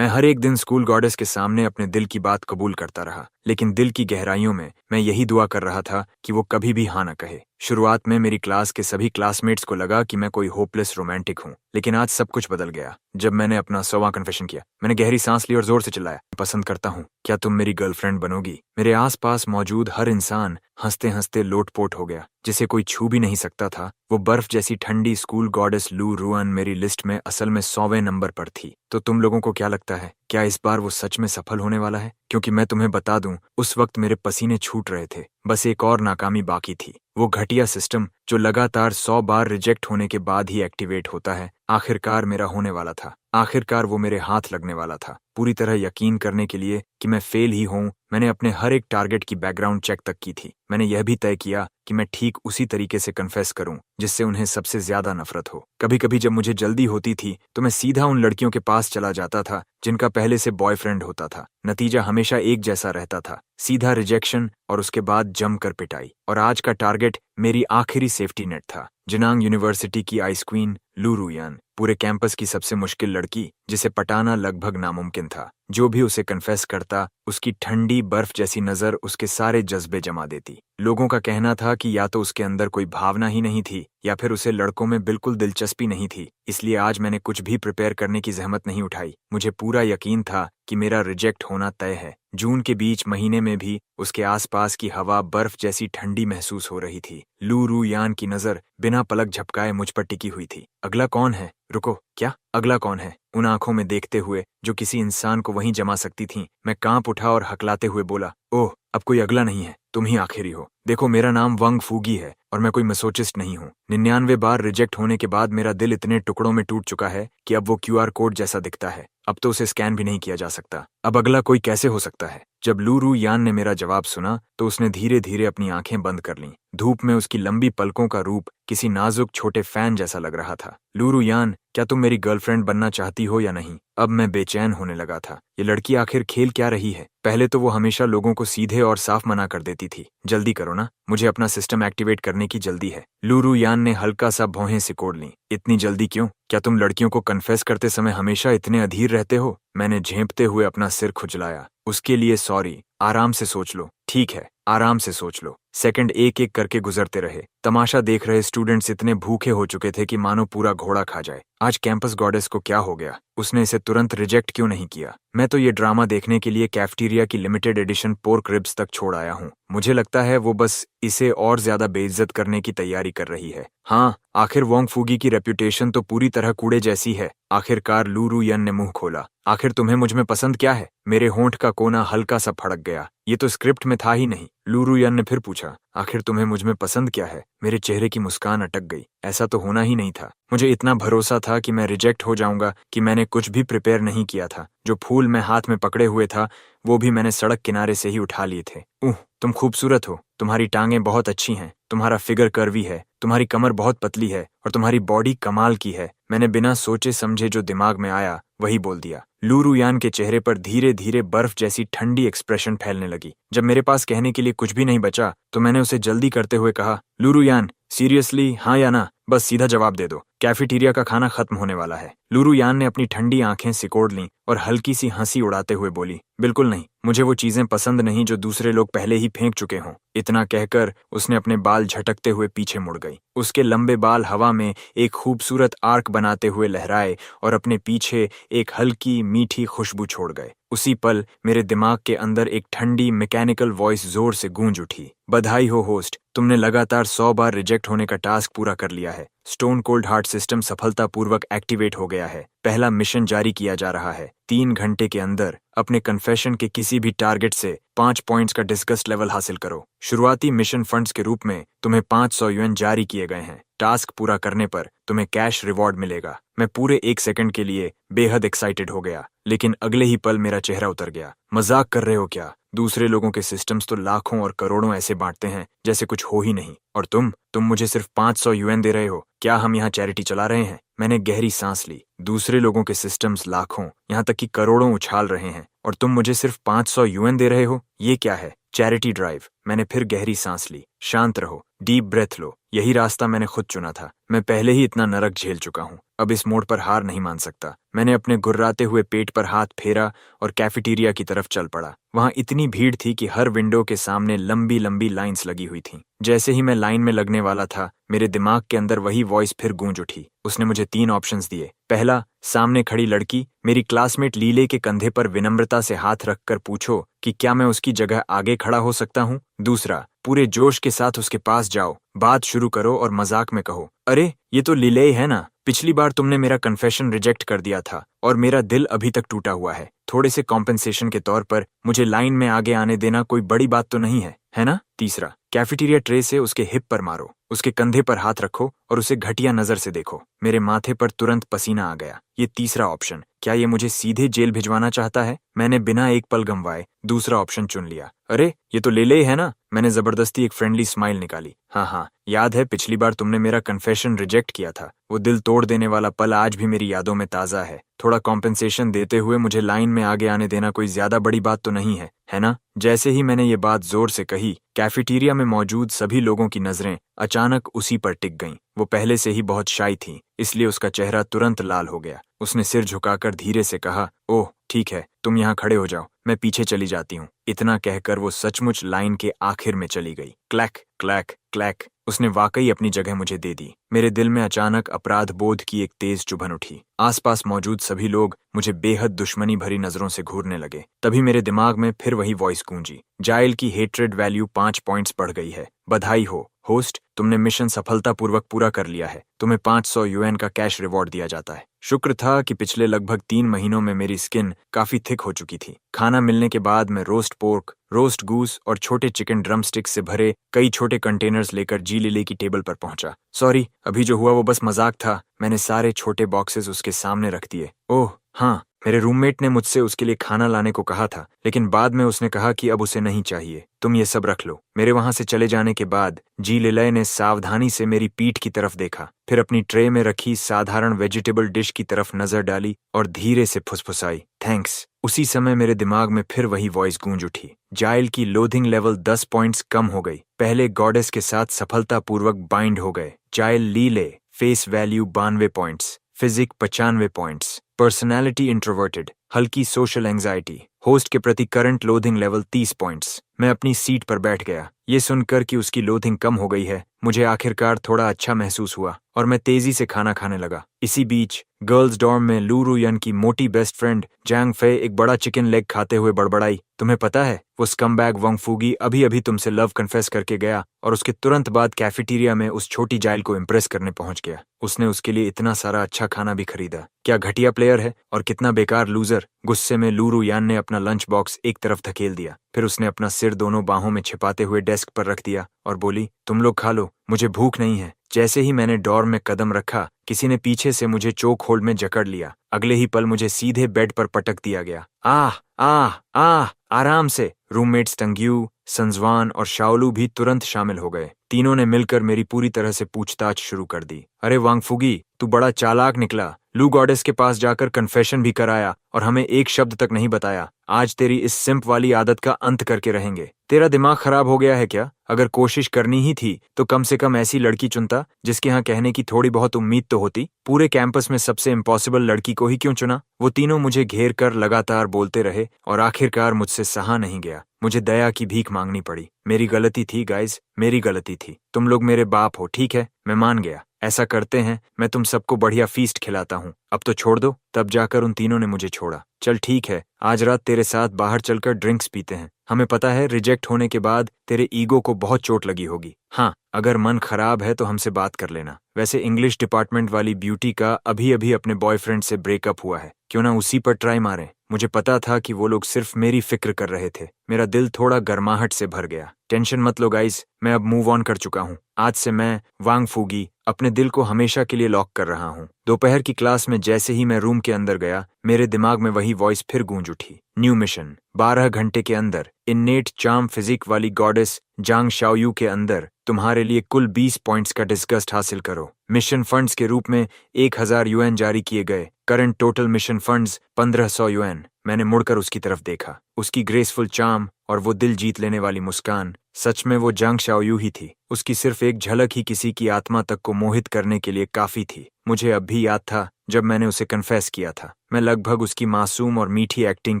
मैं हर एक दिन स्कूल गॉडेस के सामने अपने दिल की बात कबूल करता रहा, लेकिन दिल की गहराइयों में मैं यही दुआ कर रहा था कि वो कभी भी हाँ न कहे। शुरुआत में मेरी क्लास के सभी क्लासमेट्स को लगा कि मैं कोई होपलेस रोमांटिक हूँ, लेकिन आज सब कुछ बदल गया जब मैंने अपना 100वां कन्फेशन किया। मैंने गहरी सांस ली और जोर से चिल्लाया, पसंद करता हूँ, क्या तुम मेरी गर्लफ्रेंड बनोगी? मेरे आसपास मौजूद हर इंसान हंसते हंसते लोटपोट हो गया। जिसे कोई छू भी नहीं सकता था, वो बर्फ जैसी ठंडी स्कूल गॉडेस लू रुआन मेरी लिस्ट में असल में 100वें नंबर पर थी। तो तुम लोगों को क्या लगता है, क्या इस बार वो सच में सफल होने वाला है? क्योंकि मैं तुम्हें बता दूं, उस वक्त मेरे पसीने छूट रहे थे। बस एक और नाकामी बाकी थी। वो घटिया सिस्टम जो लगातार 100 बार रिजेक्ट होने के बाद ही एक्टिवेट होता है, आखिरकार मेरा होने वाला था। आखिरकार वो मेरे हाथ लगने वाला था। पूरी तरह यकीन करने के लिए कि मैं फेल ही हूं, मैंने अपने हर एक टारगेट की बैकग्राउंड चेक तक की थी। मैंने यह भी तय किया कि मैं ठीक उसी तरीके से कन्फेस करूं जिससे उन्हें सबसे ज्यादा नफरत हो। कभी कभी जब मुझे जल्दी होती थी तो मैं सीधा उन लड़कियों के पास चला जाता था जिनका पहले से बॉयफ्रेंड होता था। नतीजा हमेशा एक जैसा रहता था, सीधा रिजेक्शन और उसके बाद जमकर पिटाई। और आज का टारगेट मेरी आखिरी सेफ्टी नेट था, जिनांग यूनिवर्सिटी की आइस क्वीन लू रुयान, पूरे कैंपस की सबसे मुश्किल लड़की जिसे पटाना लगभग नामुमकिन था। जो भी उसे कन्फेस करता, उसकी ठंडी बर्फ जैसी नजर उसके सारे जज्बे जमा देती। लोगों का कहना था कि या तो उसके अंदर कोई भावना ही नहीं थी या फिर उसे लड़कों में बिल्कुल दिलचस्पी नहीं थी। इसलिए आज मैंने कुछ भी प्रिपेयर करने की जहमत नहीं उठाई। मुझे पूरा यकीन था कि मेरा रिजेक्ट होना तय है। जून के बीच महीने में भी उसके आसपास की हवा बर्फ जैसी ठंडी महसूस हो रही थी। लू रुयान की नजर बिना पलक झपकाए मुझ पर टिकी हुई थी। अगला कौन है? रुको, क्या अगला कौन है? उन आंखों में देखते हुए जो किसी इंसान को वहीं जमा सकती थीं, मैं कांप उठा और हकलाते हुए बोला, ओह, अब कोई अगला नहीं है, तुम ही आखिरी हो। देखो, मेरा नाम वंग फूगी है और मैं कोई मैसोचिस्ट नहीं हूँ। 99 बार रिजेक्ट होने के बाद मेरा दिल इतने टुकड़ों में टूट चुका है कि अब वो QR कोड जैसा दिखता है। अब तो उसे स्कैन भी नहीं किया जा सकता। अब अगला कोई कैसे हो सकता है? जब लू रुयान ने मेरा जवाब सुना तो उसने धीरे धीरे अपनी आंखें बंद कर लीं। धूप में उसकी लंबी पलकों का रूप किसी नाजुक छोटे फैन जैसा लग रहा था। लू रुयान, क्या तुम मेरी गर्लफ्रेंड बनना चाहती हो या नहीं? अब मैं बेचैन होने लगा था। ये लड़की आखिर खेल क्या रही है? पहले तो वो हमेशा लोगों को सीधे और साफ मना कर देती थी। जल्दी करो ना, मुझे अपना सिस्टम एक्टिवेट करने की जल्दी है। लू रुयान ने हल्का सा भौहें सिकोड़ लीं। इतनी जल्दी क्यों? क्या तुम लड़कियों को कन्फेस करते समय हमेशा इतने अधीर रहते हो? मैंने झेंपते हुए अपना सिर खुजलाया। उसके लिए सॉरी, आराम से सोच लो। ठीक है, आराम से सोच लो। सेकंड एक एक करके गुजरते रहे। तमाशा देख रहे स्टूडेंट्स इतने भूखे हो चुके थे कि मानो पूरा घोड़ा खा जाए। आज कैंपस गॉडेस को क्या हो गया? उसने इसे तुरंत रिजेक्ट क्यों नहीं किया? मैं तो ये ड्रामा देखने के लिए कैफेटेरिया की लिमिटेड एडिशन पोर्क रिब्स तक छोड़ आया हूँ। मुझे लगता है वो बस इसे और ज्यादा बेइज्जत करने की तैयारी कर रही है। हाँ, आखिर वोंग फूगी की रेप्यूटेशन तो पूरी तरह कूड़े जैसी है। आखिरकार लू रुयान ने मुंह खोला। आखिर तुम्हें मुझ में पसंद क्या है? मेरे होंठ का कोना हल्का सा फड़क गया। ये तो स्क्रिप्ट में था ही नहीं। लू रुयान ने फिर पूछा, आखिर तुम्हें मुझ में पसंद क्या है? मेरे चेहरे की मुस्कान अटक गई। ऐसा तो होना ही नहीं था। मुझे इतना भरोसा था कि मैं रिजेक्ट हो जाऊंगा कि मैंने कुछ भी प्रिपेयर नहीं किया था। जो फूल मैं हाथ में पकड़े हुए था वो भी मैंने सड़क किनारे से ही उठा लिए थे। तुम खूबसूरत हो, तुम्हारी टांगें बहुत अच्छी हैं, तुम्हारा फिगर कर्वी है, तुम्हारी कमर बहुत पतली है और तुम्हारी बॉडी कमाल की है। मैंने बिना सोचे समझे जो दिमाग में आया वही बोल दिया। लू रुयान के चेहरे पर धीरे धीरे बर्फ जैसी ठंडी एक्सप्रेशन फैलने लगी। जब मेरे पास कहने के लिए कुछ भी नहीं बचा तो मैंने उसे जल्दी करते हुए कहा, लू रुयान, सीरियसली हाँ या ना? बस सीधा जवाब दे दो। कैफेटेरिया का खाना खत्म होने वाला है। लू रुयान ने अपनी ठंडी आंखें सिकोड़ लीं और हल्की सी हंसी उड़ाते हुए बोली, बिल्कुल नहीं, मुझे वो चीजें पसंद नहीं जो दूसरे लोग पहले ही फेंक चुके हों। इतना कहकर उसने अपने बाल झटकते हुए पीछे मुड़ गई। उसके लंबे बाल हवा में एक खूबसूरत आर्क बनाते हुए लहराए और अपने पीछे एक हल्की मीठी खुशबू छोड़ गए। उसी पल मेरे दिमाग के अंदर एक ठंडी मैकेनिकल वॉइस जोर से गूंज उठी, बधाई हो होस्ट, तुमने लगातार 100 बार रिजेक्ट होने का टास्क पूरा कर लिया है। स्टोन कोल्ड हार्ट सिस्टम सफलतापूर्वक एक्टिवेट हो गया है। पहला मिशन जारी किया जा रहा है। 3 घंटे के अंदर अपने कन्फेशन के किसी भी टारगेट से 5 पॉइंट्स का डिस्गस्ट लेवल हासिल करो। शुरुआती मिशन फंड्स के रूप में तुम्हें 500 यूएन जारी किए गए हैं। टास्क पूरा करने पर तुम्हें कैश रिवॉर्ड मिलेगा। मैं पूरे 1 सेकंड के लिए बेहद एक्साइटेड हो गया, लेकिन अगले ही पल मेरा चेहरा उतर गया। मजाक कर रहे हो क्या? दूसरे लोगों के सिस्टम्स तो लाखों और करोड़ों ऐसे बांटते हैं जैसे कुछ हो ही नहीं, और तुम मुझे सिर्फ 500 यूएन दे रहे हो। क्या हम यहाँ चैरिटी चला रहे हैं? मैंने गहरी सांस ली। दूसरे लोगों के सिस्टम्स लाखों, यहाँ तक कि करोड़ों उछाल रहे हैं और तुम मुझे सिर्फ 500 यूएन दे रहे हो? ये क्या है? Charity drive. मैंने फिर गहरी सांस ली। शांत रहो, डीप ब्रेथ लो। यही रास्ता मैंने खुद चुना था। मैं पहले ही इतना नरक झेल चुका हूँ, अब इस मोड़ पर हार नहीं मान सकता। मैंने अपने गुर्राते हुए पेट पर हाथ फेरा और कैफेटेरिया की तरफ चल पड़ा। वहां इतनी भीड़ थी कि हर विंडो के सामने लंबी लंबी लाइंस लगी हुई थीं। जैसे ही मैं लाइन में लगने वाला था, मेरे दिमाग के अंदर वही वॉइस फिर गूंज उठी। उसने मुझे 3 ऑप्शंस दिए। पहला, सामने खड़ी लड़की मेरी क्लासमेट लीले के कंधे पर विनम्रता से हाथ रखकर पूछो कि क्या मैं उसकी जगह आगे खड़ा हो सकता हूँ। दूसरा, पूरे जोश के साथ उसके पास जाओ, बात शुरू करो और मजाक में कहो, अरे ये तो लीले है ना, पिछली बार तुमने मेरा कन्फेशन रिजेक्ट कर दिया था और मेरा दिल अभी तक टूटा हुआ है। थोड़े से कॉम्पेंसेशन के तौर पर मुझे लाइन में आगे आने देना कोई बड़ी बात तो नहीं है ना। तीसरा, कैफेटेरिया ट्रे से उसके हिप पर मारो, उसके कंधे पर हाथ रखो और उसे घटिया नजर से देखो। मेरे माथे पर तुरंत पसीना आ गया। ये तीसरा ऑप्शन, क्या ये मुझे सीधे जेल भिजवाना चाहता है? मैंने बिना एक पल गंवाए दूसरा ऑप्शन चुन लिया। अरे ये तो लेले है ना। मैंने जबरदस्ती एक फ्रेंडली स्माइल निकाली। हाँ, याद है पिछली बार तुमने मेरा कन्फेशन रिजेक्ट किया था। वो दिल तोड़ देने वाला पल आज भी मेरी यादों में ताज़ा है। थोड़ा कॉम्पेंसेशन देते हुए मुझे लाइन में आगे आने देना कोई ज्यादा बड़ी बात तो नहीं है ना। जैसे ही मैंने ये बात जोर से कही, कैफेटेरिया में मौजूद सभी लोगों की नजरें अचानक उसी पर टिक गईं। वो पहले से ही बहुत शाई थी, इसलिए उसका चेहरा तुरंत लाल हो गया। उसने सिर झुकाकर धीरे से कहा, ओह ठीक है, तुम यहाँ खड़े हो जाओ, मैं पीछे चली जाती हूँ। इतना कहकर वो सचमुच लाइन के आखिर में चली गई। क्लैक क्लैक क्लैक, उसने वाकई अपनी जगह मुझे दे दी। मेरे दिल में अचानक अपराध बोध की एक तेज चुभन उठी। आसपास मौजूद सभी लोग मुझे बेहद दुश्मनी भरी नजरों से घूरने लगे। तभी मेरे दिमाग में फिर वही वॉइस गूंजी, जाइल की हेट्रेड वैल्यू 5 पॉइंट्स बढ़ गई है। बधाई हो होस्ट, तुमने मिशन सफलतापूर्वक पूरा कर लिया है। तुम्हें 500 यूएन का कैश रिवॉर्ड दिया जाता है। शुक्र था कि पिछले लगभग 3 महीनों में मेरी स्किन काफी थिक हो चुकी थी। खाना मिलने के बाद मैं रोस्ट पोर्क, रोस्ट गूस और छोटे चिकन ड्रम स्टिक्स से भरे कई छोटे कंटेनर्स लेकर जी लिले की टेबल पर पहुंचा। सॉरी, अभी जो हुआ वो बस मजाक था। मैंने सारे छोटे बॉक्सेस उसके सामने रख दिए। ओह हाँ, मेरे रूममेट ने मुझसे उसके लिए खाना लाने को कहा था, लेकिन बाद में उसने कहा कि अब उसे नहीं चाहिए, तुम ये सब रख लो। मेरे वहां से चले जाने के बाद जी लिलय ने सावधानी से मेरी पीठ की तरफ देखा, फिर अपनी ट्रे में रखी साधारण वेजिटेबल डिश की तरफ नजर डाली और धीरे से फुसफुसाई, थैंक्स। उसी समय मेरे दिमाग में फिर वही वॉइस गूंज उठी। जाइल की लोथिंग लेवल 10 पॉइंट्स कम हो गई। पहले गॉडेस के साथ सफलतापूर्वक बाइंड हो गए। जाइल लीले, face value 92 points, physique 95 points, personality introverted, हल्की सोशल एंजाइटी, होस्ट के प्रति करंट लोथिंग लेवल 30 पॉइंट्स। मैं अपनी सीट पर बैठ गया। ये सुनकर कि उसकी लोथिंग कम हो गई है, मुझे आखिरकार थोड़ा अच्छा महसूस हुआ और मैं तेजी से खाना खाने लगा। इसी बीच गर्ल्स डॉर्म में लू रुयन की मोटी बेस्ट फ्रेंड जैंग फे एक बड़ा चिकन लेग खाते हुए बड़बड़ाई, तुम्हें पता है वो स्कमबैग वांगफुगी अभी अभी तुमसे लव कन्फेस करके गया और उसके तुरंत बाद कैफेटेरिया में उस छोटी जाइल को इम्प्रेस करने पहुंच गया। उसने उसके लिए इतना सारा अच्छा खाना भी खरीदा। क्या घटिया प्लेयर है और कितना बेकार लूजर। गुस्से में लू रुयान ने अपना लंच बॉक्स एक तरफ धकेल दिया, फिर उसने अपना सिर दोनों बाहों में छिपाते हुए डेस्क पर रख दिया और बोली, तुम लोग खा लो, मुझे भूख नहीं है। जैसे ही मैंने डॉर्म में कदम रखा, किसी ने पीछे से मुझे चोक होल्ड में जकड़ लिया। अगले ही पल मुझे सीधे बेड पर पटक दिया गया। आह आह आह, आराम से। रूममेट्स टंग्यू, संजवान और शाओलू भी तुरंत शामिल हो गए। तीनों ने मिलकर मेरी पूरी तरह से पूछताछ शुरू कर दी। अरे वांगफुगी, तू बड़ा चालाक निकला। लू गॉडेस के पास जाकर कन्फेशन भी कराया और हमें एक शब्द तक नहीं बताया। आज तेरी इस सिंप वाली आदत का अंत करके रहेंगे। तेरा दिमाग खराब हो गया है क्या? अगर कोशिश करनी ही थी तो कम से कम ऐसी लड़की चुनता जिसके यहाँ कहने की थोड़ी बहुत उम्मीद तो होती। पूरे कैंपस में सबसे इम्पॉसिबल लड़की को ही क्यों चुना? वो तीनों मुझे घेर कर लगातार बोलते रहे और आखिरकार मुझसे सहा नहीं गया। मुझे दया की भीख मांगनी पड़ी। मेरी गलती थी गाइज, मेरी गलती थी। तुम लोग मेरे बाप हो, ठीक है, मैं मान गया। ऐसा करते हैं, मैं तुम सबको बढ़िया फीस्ट खिलाता हूँ। अब तो छोड़ दो। तब जाकर उन तीनों ने मुझे छोड़ा। चल ठीक है, आज रात तेरे साथ बाहर चलकर ड्रिंक्स पीते हैं। हमें पता है रिजेक्ट होने के बाद तेरे ईगो को बहुत चोट लगी होगी। हाँ, अगर मन खराब है तो हमसे बात कर लेना। वैसे इंग्लिश डिपार्टमेंट वाली ब्यूटी का अभी अभी अपने बॉयफ्रेंड से ब्रेकअप हुआ है, क्यों ना उसी पर ट्राई मारें। मुझे पता था कि वो लोग सिर्फ मेरी फिक्र कर रहे थे। मेरा दिल थोड़ा गर्माहट से भर गया। टेंशन मत लो गाइज, मैं अब मूव ऑन कर चुका हूँ। आज से मैं वांगफुगी अपने दिल को हमेशा के लिए लॉक कर रहा हूँ। दोपहर की क्लास में जैसे ही मैं रूम के अंदर गया, मेरे दिमाग में वही वॉइस फिर गूंज उठी। न्यू मिशन, 12 घंटे के अंदर इन्नेट चार्म फिजिक वाली गॉडेस जांग शाओयू के अंदर तुम्हारे लिए कुल 20 पॉइंट्स का डिस्गस्ट हासिल करो। मिशन फंड्स के रूप में 1000 यूएन जारी किए गए। Current total mission funds 1500 UN. मैंने मुड़कर उसकी तरफ देखा। उसकी ग्रेसफुल चार्म और वो दिल जीत लेने वाली मुस्कान सच में वो जांग शाओयू ही थी। उसकी सिर्फ एक झलक ही किसी की आत्मा तक को मोहित करने के लिए काफी थी। मुझे अब भी याद था जब मैंने उसे कन्फेस किया था। मैं लगभग उसकी मासूम और मीठी एक्टिंग